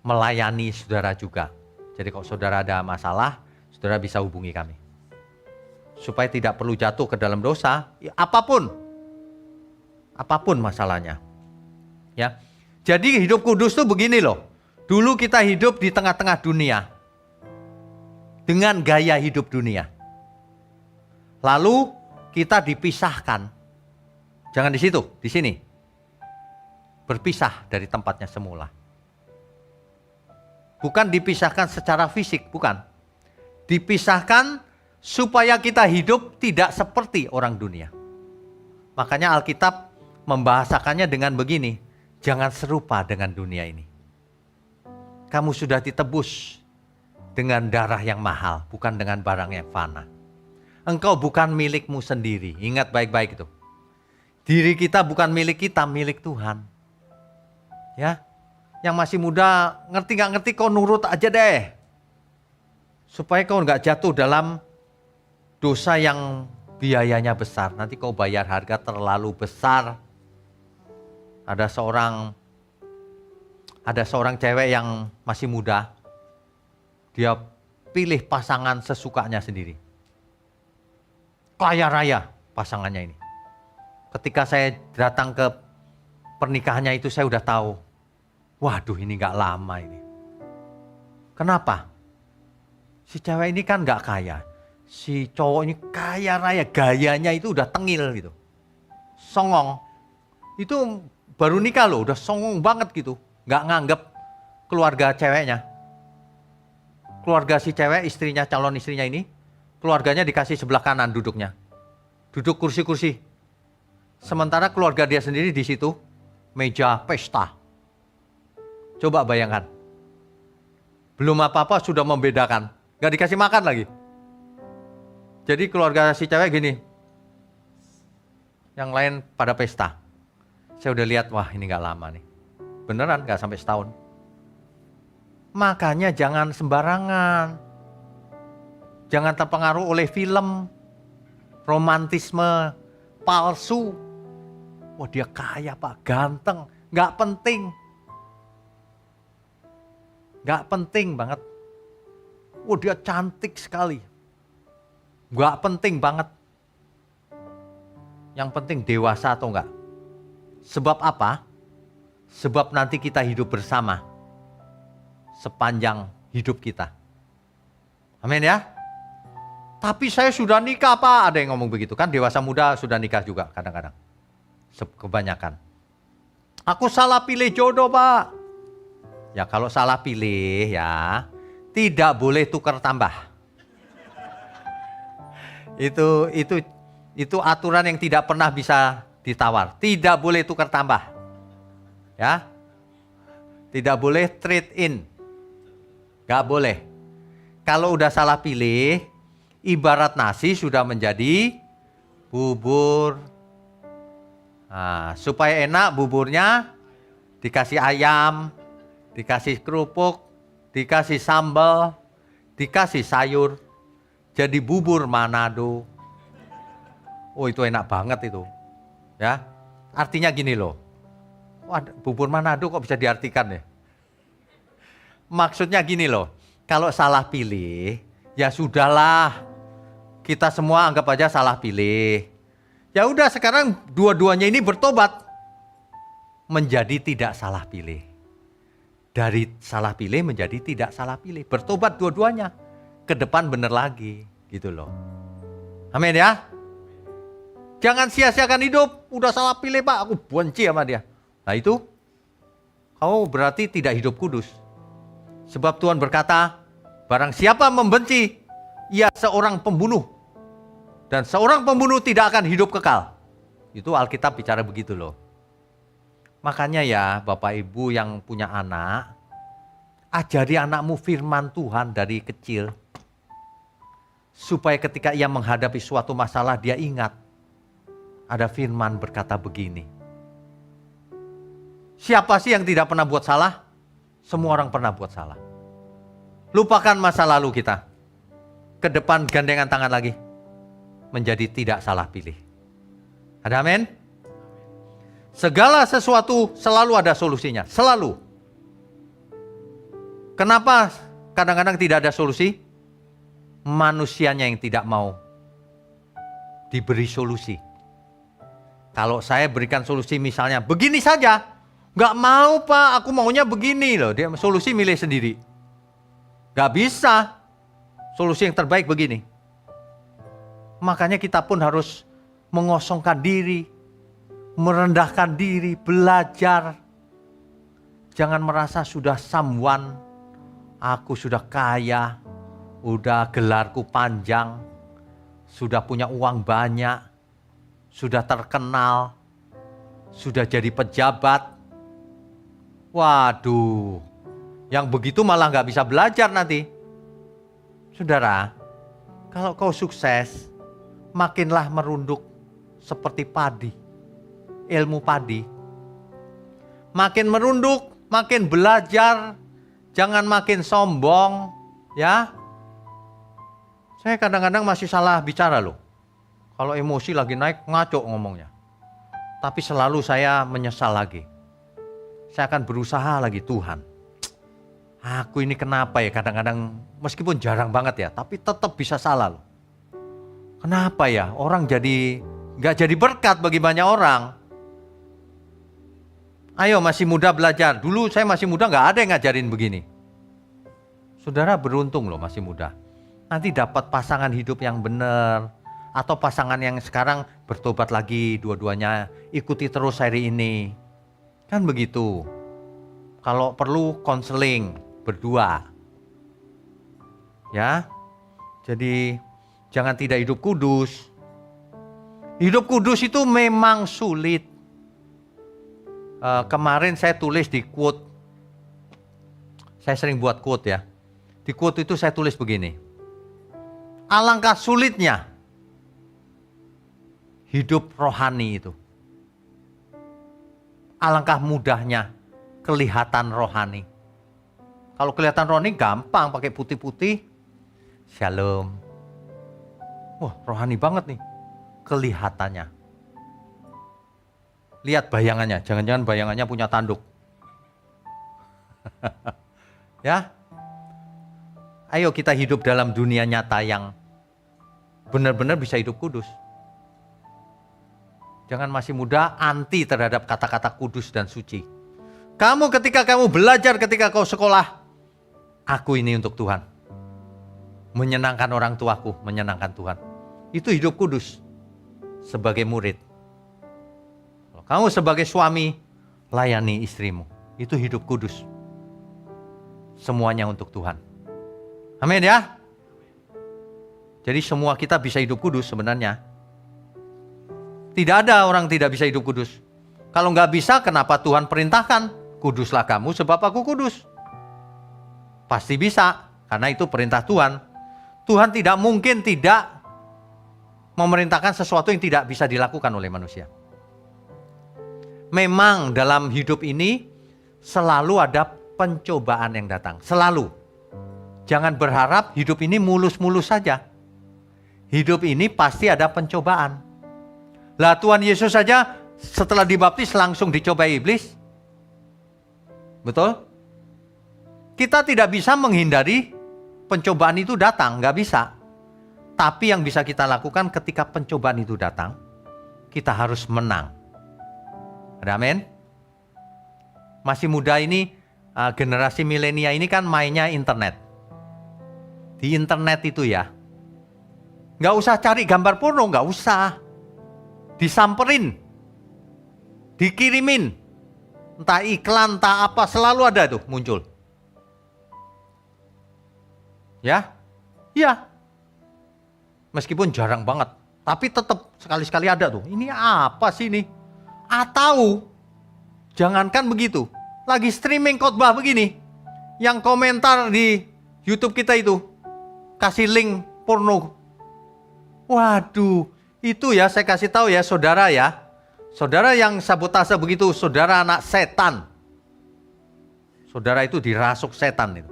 melayani saudara juga. Jadi kalau saudara ada masalah, saudara bisa hubungi kami. Supaya tidak perlu jatuh ke dalam dosa, ya apapun masalahnya. Ya. Jadi hidup kudus tuh begini loh. Dulu kita hidup di tengah-tengah dunia dengan gaya hidup dunia. Lalu kita dipisahkan. Jangan di situ, di sini. Berpisah dari tempatnya semula. Bukan dipisahkan secara fisik, bukan. Dipisahkan supaya kita hidup tidak seperti orang dunia. Makanya Alkitab membahasakannya dengan begini, jangan serupa dengan dunia ini. Kamu sudah ditebus dengan darah yang mahal, bukan dengan barang yang fana. Engkau bukan milikmu sendiri, ingat baik-baik itu. Diri kita bukan milik kita, milik Tuhan. Ya, yang masih muda, ngerti gak ngerti kau nurut aja deh. Supaya kau gak jatuh dalam dosa yang biayanya besar. Nanti kau bayar harga terlalu besar. Ada seorang cewek yang masih muda. Dia pilih pasangan sesukanya sendiri. Kaya raya pasangannya ini. Ketika saya datang ke pernikahannya itu saya udah tahu. Waduh ini gak lama ini. Kenapa? Si cewek ini kan gak kaya. Si cowok ini kaya raya. Gayanya itu udah tengil gitu. Songong. Itu baru nikah loh, udah songong banget gitu. Gak nganggep keluarga ceweknya. Keluarga si cewek, istrinya, calon istrinya ini. Keluarganya dikasih sebelah kanan duduknya. Duduk kursi-kursi. Sementara keluarga dia sendiri di situ. Meja pesta. Coba bayangkan. Belum apa-apa sudah membedakan. Gak dikasih makan lagi. Jadi keluarga si cewek gini. Yang lain pada pesta. Saya udah lihat, wah ini gak lama nih. Beneran gak sampai setahun. Makanya jangan sembarangan. Jangan terpengaruh oleh film. Romantisme palsu. Wah dia kaya Pak, ganteng. Gak penting. Gak penting banget. Wah dia cantik sekali. Gak penting banget. Yang penting dewasa atau enggak. Sebab apa? Sebab nanti kita hidup bersama sepanjang hidup kita. Amin ya. Tapi saya sudah nikah Pak. Ada yang ngomong begitu kan. Dewasa muda sudah nikah juga kadang-kadang. Kebanyakan. Aku salah pilih jodoh Pak. Ya kalau salah pilih ya. Tidak boleh tukar tambah. Itu aturan yang tidak pernah bisa ditawar. Tidak boleh tukar tambah. Ya. Tidak boleh trade in. Gak boleh. Kalau udah salah pilih, ibarat nasi sudah menjadi bubur. Nah, supaya enak buburnya dikasih ayam, dikasih kerupuk, dikasih sambal, dikasih sayur. Jadi bubur Manado. Oh, itu enak banget itu. Ya. Artinya gini loh. Wah, bubur Manado kok bisa diartikan ya? Maksudnya gini loh. Kalau salah pilih, ya sudahlah. Kita semua anggap aja salah pilih. Ya udah, sekarang dua-duanya ini bertobat menjadi tidak salah pilih. Dari salah pilih menjadi tidak salah pilih. Bertobat dua-duanya. Ke depan bener lagi. Gitu loh. Amin ya. Jangan sia-siakan hidup. Udah salah pilih Pak, aku benci sama dia. Nah itu, kamu berarti tidak hidup kudus. Sebab Tuhan berkata, barang siapa membenci, ia seorang pembunuh. Dan seorang pembunuh tidak akan hidup kekal. Itu Alkitab bicara begitu loh. Makanya ya Bapak Ibu yang punya anak, ajari anakmu firman Tuhan dari kecil. Supaya ketika ia menghadapi suatu masalah, dia ingat. Ada firman berkata begini. Siapa sih yang tidak pernah buat salah? Semua orang pernah buat salah. Lupakan masa lalu kita. Ke depan gandengan tangan lagi. Menjadi tidak salah pilih. Ada amin? Segala sesuatu selalu ada solusinya. Selalu. Kenapa kadang-kadang tidak ada solusi? Manusianya yang tidak mau diberi solusi. Kalau saya berikan solusi misalnya, begini saja. Gak mau Pak, aku maunya begini loh. Dia solusi milih sendiri. Gak bisa. Solusi yang terbaik begini. Makanya kita pun harus mengosongkan diri. Merendahkan diri, belajar. Jangan merasa sudah someone. Aku sudah kaya. Udah gelarku panjang. Sudah punya uang banyak. Sudah terkenal. Sudah jadi pejabat. Waduh, yang begitu malah nggak bisa belajar nanti. Saudara, kalau kau sukses, makinlah merunduk seperti padi, ilmu padi. Makin merunduk, makin belajar, jangan makin sombong, ya. Saya kadang-kadang masih salah bicara loh. Kalau emosi lagi naik, ngaco ngomongnya. Tapi selalu saya menyesal lagi. Saya akan berusaha lagi, Tuhan. Aku ini kenapa ya kadang-kadang meskipun jarang banget ya, tapi tetap bisa salah loh. Kenapa ya orang nggak jadi berkat bagi banyak orang. Ayo masih muda belajar. Dulu saya masih muda nggak ada yang ngajarin begini. Saudara beruntung loh masih muda. Nanti dapat pasangan hidup yang benar. Atau pasangan yang sekarang bertobat lagi dua-duanya. Ikuti terus hari ini. Kan begitu. Kalau perlu konseling berdua. Ya. Jadi jangan tidak hidup kudus. Hidup kudus itu memang sulit. Kemarin saya tulis di quote. Saya sering buat quote ya. Di quote itu saya tulis begini. Alangkah sulitnya hidup rohani itu. Alangkah mudahnya kelihatan rohani. Kalau kelihatan rohani gampang pakai putih-putih. Shalom. Wah, rohani banget nih kelihatannya. Lihat bayangannya, jangan-jangan bayangannya punya tanduk. Ya. Ayo kita hidup dalam dunia nyata yang benar-benar bisa hidup kudus. Jangan masih muda anti terhadap kata-kata kudus dan suci. Ketika kamu belajar, ketika kau sekolah, aku ini untuk Tuhan. Menyenangkan orang tuaku, menyenangkan Tuhan. Itu hidup kudus sebagai murid. Kalau kamu sebagai suami, layani istrimu. Itu hidup kudus. Semuanya untuk Tuhan. Amin ya. Jadi semua kita bisa hidup kudus sebenarnya. Tidak ada orang tidak bisa hidup kudus. Kalau nggak bisa, kenapa Tuhan perintahkan? Kuduslah kamu sebab aku kudus. Pasti bisa, karena itu perintah Tuhan. Tuhan tidak mungkin tidak memerintahkan sesuatu yang tidak bisa dilakukan oleh manusia. Memang dalam hidup ini selalu ada pencobaan yang datang. Selalu. Jangan berharap hidup ini mulus-mulus saja. Hidup ini pasti ada pencobaan. Lah Tuhan Yesus saja setelah dibaptis langsung dicobai iblis. Betul? Kita tidak bisa menghindari pencobaan itu datang, nggak bisa. Tapi yang bisa kita lakukan ketika pencobaan itu datang, kita harus menang. Ada amin? Masih muda ini, generasi milenial ini kan mainnya internet. Di internet itu ya, nggak usah cari gambar porno, nggak usah. Disamperin, dikirimin, entah iklan, entah apa, selalu ada tuh muncul. Ya, iya. Meskipun jarang banget, tapi tetap sekali-sekali ada tuh. Ini apa sih ini? Atau, jangankan begitu, lagi streaming khotbah begini, yang komentar di YouTube kita itu, kasih link porno. Waduh, itu ya saya kasih tahu ya saudara ya. Saudara yang sabotase begitu, saudara anak setan. Saudara itu dirasuk setan itu.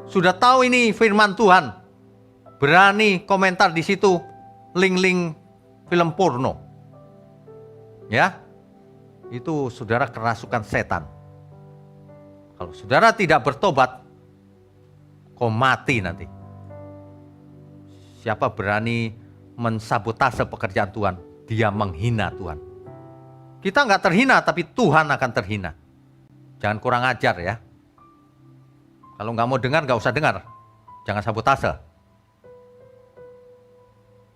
Sudah tahu ini firman Tuhan, berani komentar di situ link-link film porno. Ya, itu saudara kerasukan setan. Kalau saudara tidak bertobat, kau mati nanti. Siapa berani mensabotase pekerjaan Tuhan, dia menghina Tuhan. Kita nggak terhina, tapi Tuhan akan terhina. Jangan kurang ajar ya. Kalau nggak mau dengar, nggak usah dengar. Jangan sabotase.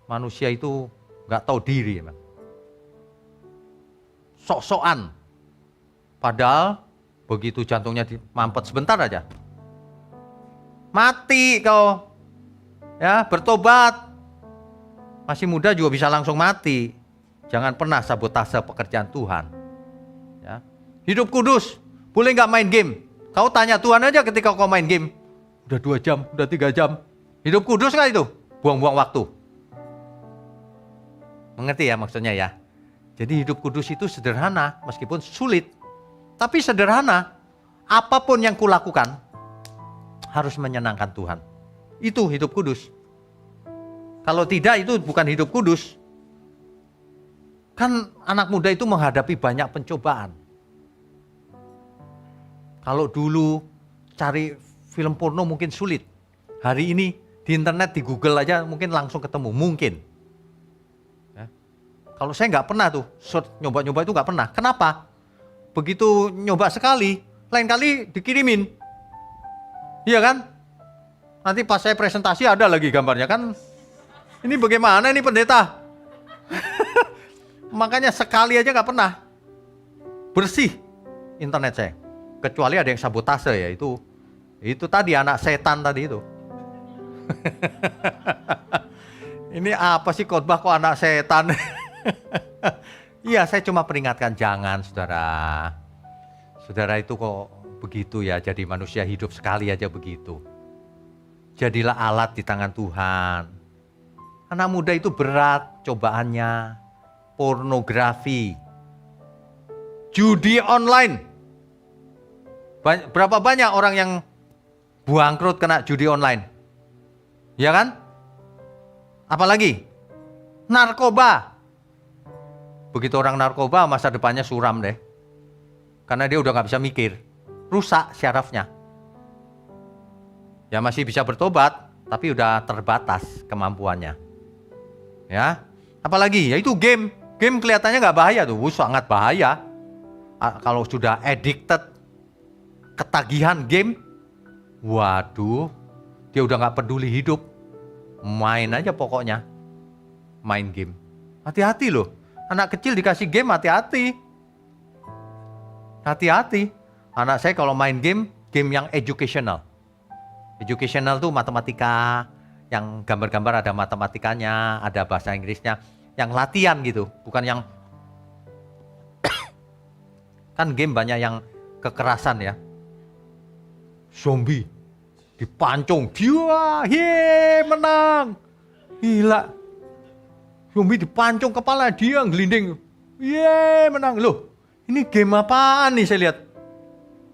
Manusia itu nggak tahu diri, emang. Sok-sokan. Padahal begitu jantungnya mampet sebentar aja, mati kau. Ya, bertobat. Masih muda juga bisa langsung mati. Jangan pernah sabotase pekerjaan Tuhan. Ya. Hidup kudus. Boleh nggak main game? Kau tanya Tuhan aja ketika kau main game. Udah 2 jam, udah 3 jam. Hidup kudus nggak itu? Buang-buang waktu. Mengerti ya maksudnya ya? Jadi hidup kudus itu sederhana, meskipun sulit. Tapi sederhana. Apapun yang kulakukan, harus menyenangkan Tuhan. Itu hidup kudus. Kalau tidak, itu bukan hidup kudus. Kan anak muda itu menghadapi banyak pencobaan. Kalau dulu cari film porno mungkin sulit. Hari ini di internet, di Google aja mungkin langsung ketemu. Mungkin. Ya. Kalau saya nggak pernah tuh, nyoba-nyoba itu nggak pernah. Kenapa? Begitu nyoba sekali, lain kali dikirimin. Iya kan? Nanti pas saya presentasi ada lagi gambarnya kan. Ini bagaimana ini pendeta? Makanya sekali aja nggak pernah bersih internet saya. Kecuali ada yang sabotase ya, itu tadi anak setan tadi itu. Ini apa sih khotbah kok anak setan? Iya, saya cuma peringatkan jangan saudara. Saudara itu kok begitu ya, jadi manusia hidup sekali aja begitu. Jadilah alat di tangan Tuhan. Anak muda itu berat cobaannya. Pornografi. Judi online. Berapa banyak orang yang bangkrut kena judi online? Ya kan? Apalagi? Narkoba. Begitu orang narkoba, masa depannya suram deh. Karena dia udah gak bisa mikir. Rusak syarafnya. Ya masih bisa bertobat, tapi udah terbatas kemampuannya. Ya, apalagi? Ya itu game. Game kelihatannya gak bahaya tuh, sangat bahaya. Kalau sudah addicted, ketagihan game, waduh, dia udah gak peduli hidup. Main aja pokoknya. Main game. Hati-hati loh. Anak kecil dikasih game, hati-hati. Hati-hati. Anak saya kalau main game, game yang educational. Educational tuh matematika, yang gambar-gambar ada matematikanya, ada bahasa Inggrisnya, yang latihan gitu, bukan yang kan game banyak yang kekerasan ya. Zombie dipancung, dia menang. Gila. Zombie dipancung kepala, dia ngelinding. Menang. Loh, ini game apaan nih saya lihat?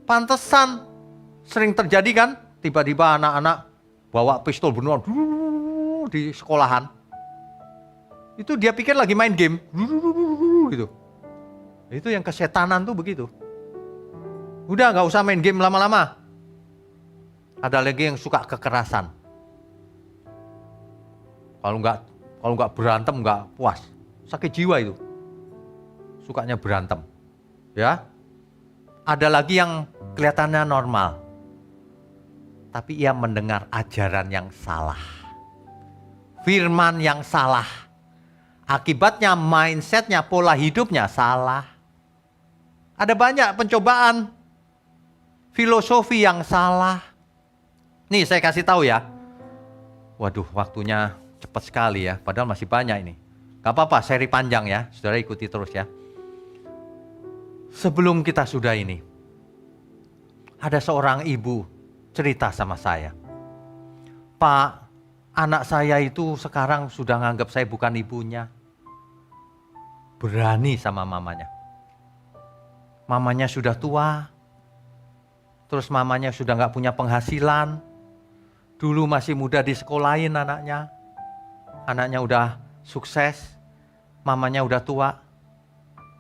Pantesan sering terjadi kan, tiba-tiba anak-anak bawa pistol bunuh di sekolahan. Itu dia pikir lagi main game. Gitu. Itu yang kesetanan tuh begitu. Udah gak usah main game lama-lama. Ada lagi yang suka kekerasan. Kalau nggak berantem nggak puas, sakit jiwa itu. Sukanya berantem, ya. Ada lagi yang kelihatannya normal, tapi ia mendengar ajaran yang salah, firman yang salah. Akibatnya mindsetnya, pola hidupnya salah. Ada banyak pencobaan, filosofi yang salah. Nih saya kasih tahu ya. Waduh, waktunya cepat sekali ya, padahal masih banyak ini. Gak apa-apa, seri panjang ya, saudara ikuti terus ya. Sebelum kita sudah ini, ada seorang ibu cerita sama saya. Pak, anak saya itu sekarang sudah nganggap saya bukan ibunya. Berani sama mamanya. Mamanya sudah tua, terus mamanya sudah gak punya penghasilan. Dulu masih muda disekolahin anaknya. Anaknya udah sukses, mamanya udah tua.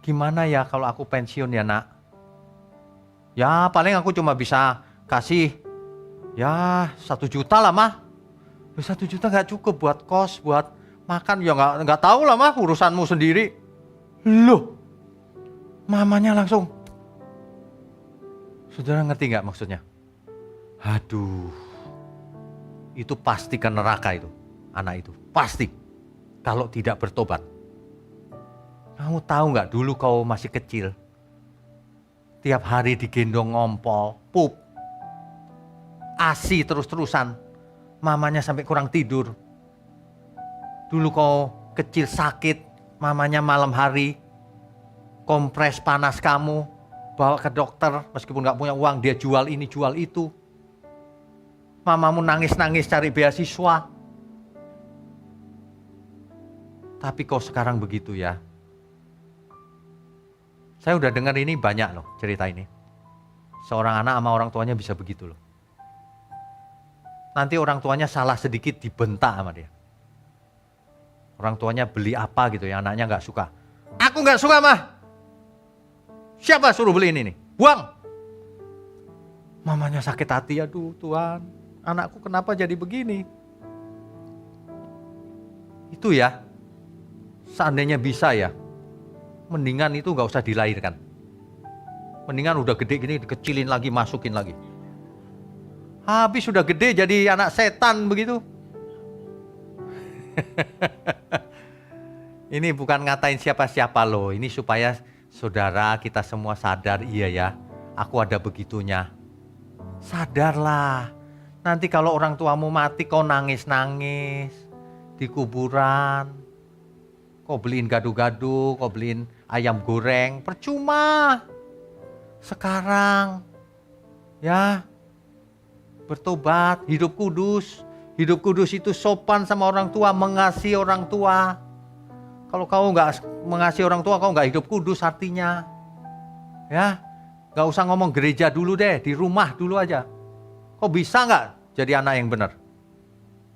Gimana ya kalau aku pensiun ya nak? Ya paling aku cuma bisa kasih ya 1 juta lah mah. 1 juta gak cukup buat kos, buat makan. Ya gak tahu lah mah, urusanmu sendiri. Loh, mamanya langsung. Saudara ngerti gak maksudnya? Aduh. Itu pasti ke neraka itu, anak itu. Pasti, kalau tidak bertobat. Kamu tahu nggak dulu kau masih kecil, tiap hari digendong ngompol, pup, ASI terus-terusan, mamanya sampai kurang tidur. Dulu kau kecil sakit, mamanya malam hari, kompres panas kamu, bawa ke dokter, meskipun nggak punya uang, dia jual ini, jual itu. Mamamu nangis-nangis cari beasiswa. Tapi kok sekarang begitu ya. Saya udah dengar ini banyak loh cerita ini. Seorang anak sama orang tuanya bisa begitu loh. Nanti orang tuanya salah sedikit dibentak sama dia. Orang tuanya beli apa gitu ya, anaknya gak suka. Aku gak suka mah. Siapa suruh beli ini nih? Buang. Mamanya sakit hati, aduh Tuhan. Anakku kenapa jadi begini? Itu ya, seandainya bisa ya, mendingan itu gak usah dilahirkan. Mendingan udah gede gini, dikecilin lagi, masukin lagi. Habis sudah gede jadi anak setan begitu. Ini bukan ngatain siapa-siapa loh, ini supaya saudara kita semua sadar, iya ya, aku ada begitunya. Sadarlah. Nanti kalau orang tuamu mati kau nangis-nangis di kuburan. Kau beliin gado-gado, kau beliin ayam goreng, percuma. Sekarang ya bertobat, hidup kudus. Hidup kudus itu sopan sama orang tua, mengasihi orang tua. Kalau kau nggak mengasihi orang tua, kau nggak hidup kudus artinya. Ya, nggak usah ngomong gereja dulu deh, di rumah dulu aja. Kau bisa nggak jadi anak yang benar?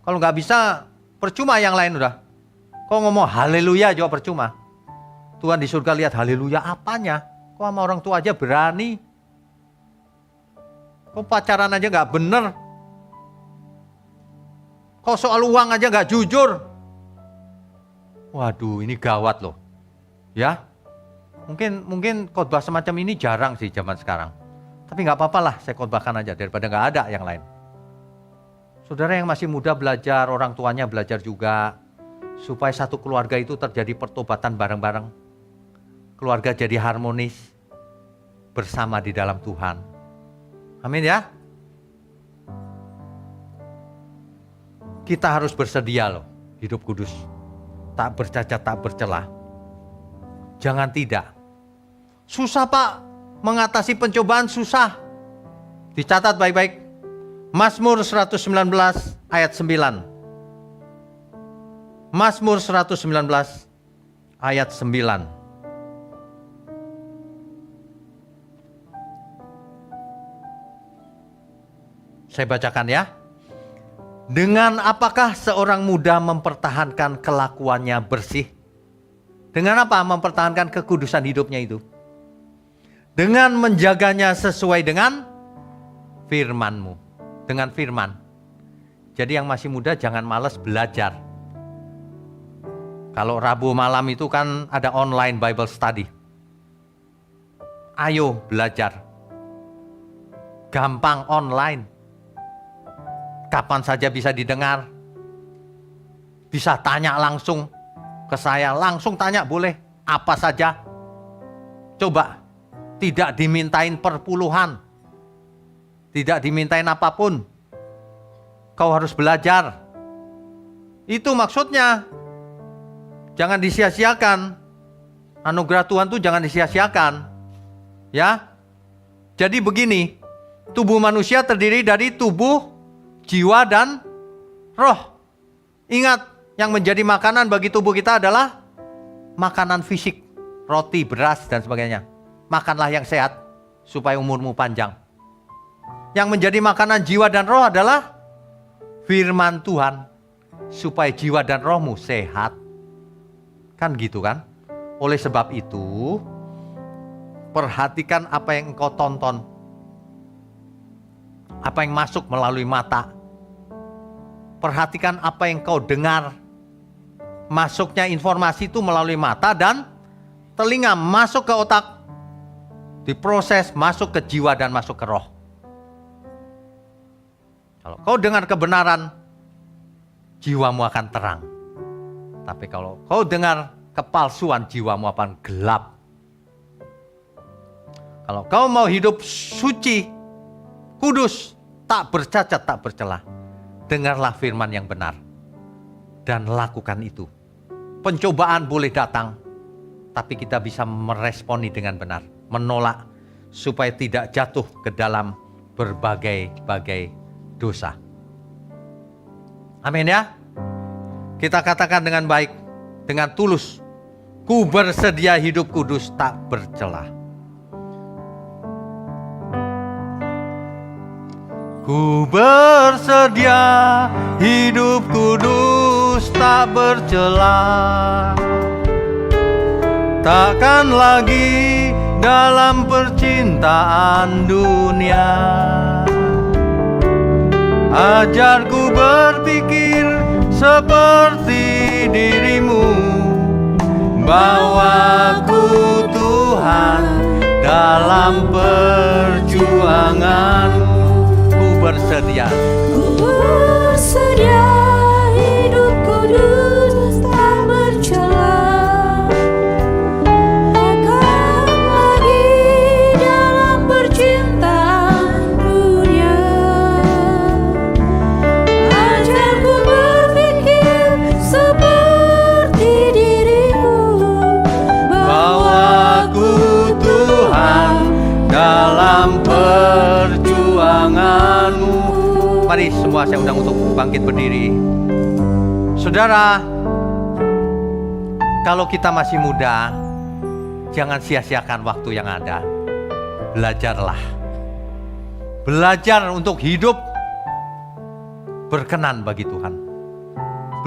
Kalau nggak bisa, percuma yang lain udah. Kau ngomong haleluya juga percuma. Tuhan di surga lihat haleluya apanya? Kau sama orang tua aja berani. Kau pacaran aja nggak bener. Kau soal uang aja nggak jujur. Waduh, ini gawat loh. Ya, mungkin khotbah semacam ini jarang sih zaman sekarang. Tapi nggak apa-apa lah, saya khotbahkan aja daripada nggak ada yang lain. Saudara yang masih muda belajar, orang tuanya belajar juga. Supaya satu keluarga itu terjadi pertobatan bareng-bareng. Keluarga jadi harmonis bersama di dalam Tuhan. Amin ya. kita harus bersedia loh hidup kudus. Tak bercacat, tak bercela. Jangan tidak. Susah Pak, mengatasi pencobaan susah. Dicatat baik-baik. Mazmur 119 ayat 9. Mazmur 119 ayat 9. Saya bacakan ya. Dengan apakah seorang muda mempertahankan kelakuannya bersih? Dengan apa mempertahankan kekudusan hidupnya itu? Dengan menjaganya sesuai dengan firman-Mu. Dengan firman. Jadi yang masih muda jangan malas belajar. Kalau Rabu malam itu kan ada online Bible study. Ayo belajar. Gampang online. Kapan saja bisa didengar. Bisa tanya langsung ke saya. Langsung tanya boleh. Apa saja. Coba. Tidak dimintain perpuluhan. Tidak dimintain apapun. Kau harus belajar. Itu maksudnya. Jangan disia-siakan. Anugerah Tuhan itu jangan disia-siakan. Ya. Jadi begini. Tubuh manusia terdiri dari tubuh, jiwa dan roh. Ingat, yang menjadi makanan bagi tubuh kita adalah makanan fisik, roti, beras, dan sebagainya. Makanlah yang sehat, supaya umurmu panjang. Yang menjadi makanan jiwa dan roh adalah firman Tuhan, supaya jiwa dan rohmu sehat. Kan gitu kan? Oleh sebab itu, perhatikan apa yang engkau tonton. Apa yang masuk melalui mata. Perhatikan apa yang kau dengar. Masuknya informasi itu melalui mata dan telinga, masuk ke otak. Diproses, masuk ke jiwa dan masuk ke roh. Kalau kau dengar kebenaran, jiwamu akan terang. Tapi kalau kau dengar kepalsuan, jiwamu akan gelap. Kalau kau mau hidup suci, kudus, tak bercacat, tak bercela, dengarlah firman yang benar dan lakukan itu. Pencobaan boleh datang, tapi kita bisa meresponi dengan benar, menolak supaya tidak jatuh ke dalam berbagai-bagai dosa. Amin ya. Kita katakan dengan baik, dengan tulus, ku bersedia hidup kudus tak bercela. Ku bersedia hidup kudus tak bercela. Takkan lagi dalam percintaan dunia. Ajarku berpikir seperti dirimu. Bawaku Tuhan dalam perjuanganmu. Bersedia. Ku bersedia hidup kudus tak bercela. Takkan lagi dalam percintaan dunia. Ajarku berpikir seperti dirimu. Bawaku Tuhan dalam perjuanganmu. Mari semua saya undang untuk bangkit berdiri. Saudara, kalau kita masih muda, jangan sia-siakan waktu yang ada. Belajarlah. Belajar untuk hidup berkenan bagi Tuhan.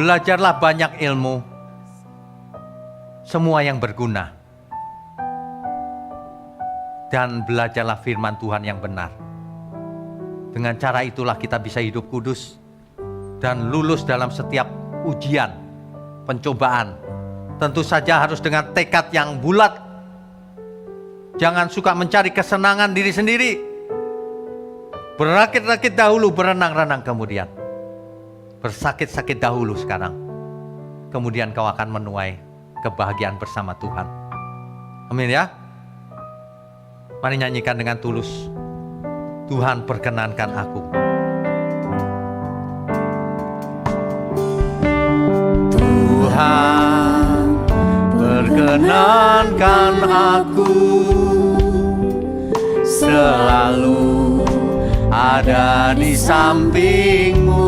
Belajarlah banyak ilmu, semua yang berguna. Dan belajarlah firman Tuhan yang benar. Dengan cara itulah kita bisa hidup kudus dan lulus dalam setiap ujian, pencobaan. Tentu saja harus dengan tekad yang bulat. Jangan suka mencari kesenangan diri sendiri. Berakit-rakit dahulu, berenang-renang kemudian. Bersakit-sakit dahulu sekarang. Kemudian kau akan menuai kebahagiaan bersama Tuhan. Amin ya. Mari nyanyikan dengan tulus. Tuhan perkenankan aku. perkenankan aku selalu ada di sampingmu.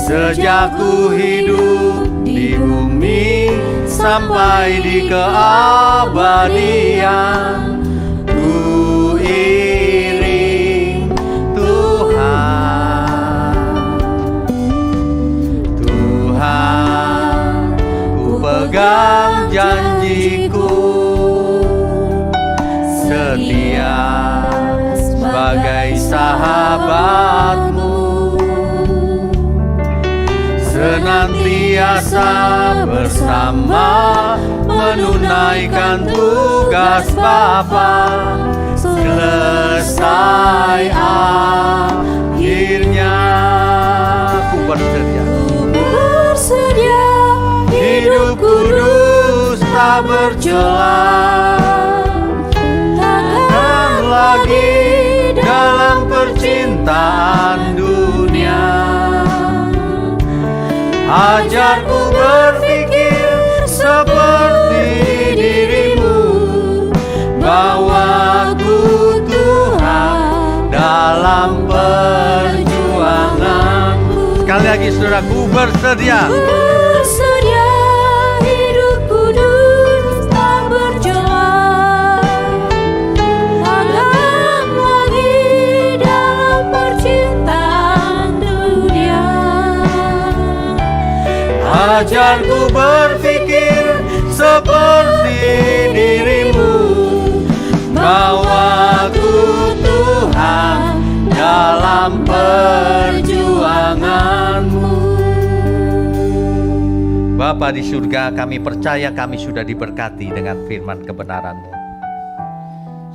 Sejak ku hidup di bumi sampai di keabadian, ku iring Tuhan. Tuhan, ku pegang janjiku, setia sebagai sahabatmu, senantiasa bersama menunaikan tugas Bapa. Selesai akhirnya ku bersedia, hidup kudus tak bercela, takkan lagi dalam percintaan dunia. Ajarku berpikir seperti dirimu, bawaku Tuhan dalam perjuanganmu. Sekali lagi saudaraku, bersedia hidup kudus tak bercela, takkan lagi dalam percintaan dunia. Ajarku berpikir seperti dirimu, bawaku Tuhan dalam perjuanganmu. Bapa di surga, kami percaya kami sudah diberkati dengan firman kebenaran-Mu.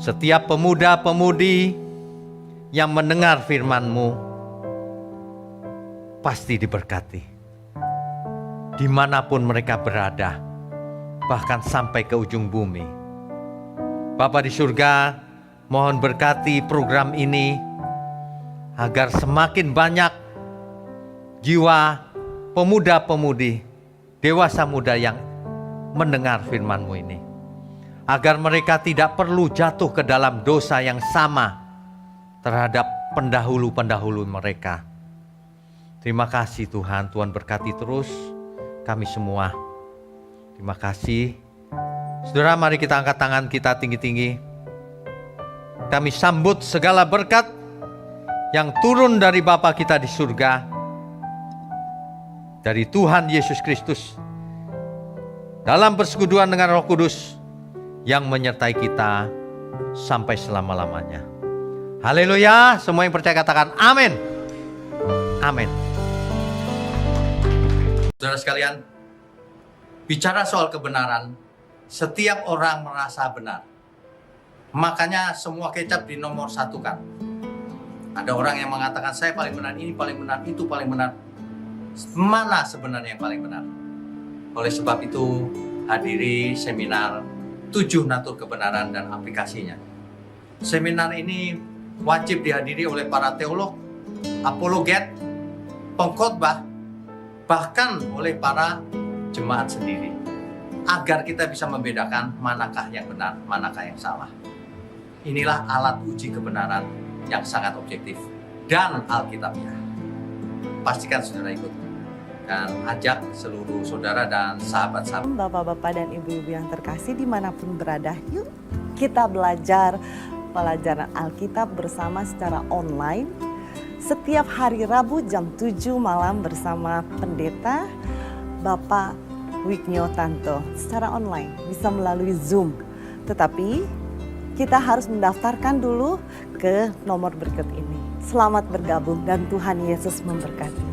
Setiap pemuda-pemudi yang mendengar firman-Mu pasti diberkati dimanapun mereka berada, bahkan sampai ke ujung bumi. Bapa di surga, mohon berkati program ini agar semakin banyak jiwa pemuda-pemudi, dewasa muda yang mendengar firman-Mu ini, agar mereka tidak perlu jatuh ke dalam dosa yang sama terhadap pendahulu-pendahulu mereka. Terima kasih Tuhan, Tuhan berkati terus kami semua. Terima kasih. Saudara, mari kita angkat tangan kita tinggi-tinggi. Kami sambut segala berkat yang turun dari Bapa kita di surga, dari Tuhan Yesus Kristus, dalam persekutuan dengan Roh Kudus yang menyertai kita sampai selama-lamanya. Haleluya. Semua yang percaya katakan amin. Amin. Saudara sekalian, bicara soal kebenaran, setiap orang merasa benar. Makanya semua kecap dinomor satukan. Ada orang yang mengatakan saya paling benar, ini paling benar, itu paling benar. Mana sebenarnya yang paling benar? Oleh sebab itu, hadiri seminar 7 natur kebenaran dan aplikasinya. Seminar ini wajib dihadiri oleh para teolog, apologet, pengkhotbah, bahkan oleh para jemaat sendiri, agar kita bisa membedakan manakah yang benar, manakah yang salah. Inilah alat uji kebenaran yang sangat objektif dan alkitabiah. Pastikan saudara ikut dan ajak seluruh saudara dan sahabat-sahabat. Bapak-bapak dan ibu-ibu yang terkasih dimanapun berada, yuk kita belajar pelajaran Alkitab bersama secara online setiap hari Rabu jam 7 malam bersama pendeta Bapak Wiknyo Tanto secara online, bisa melalui Zoom. Tetapi kita harus mendaftarkan dulu ke nomor berikut ini. Selamat bergabung dan Tuhan Yesus memberkati.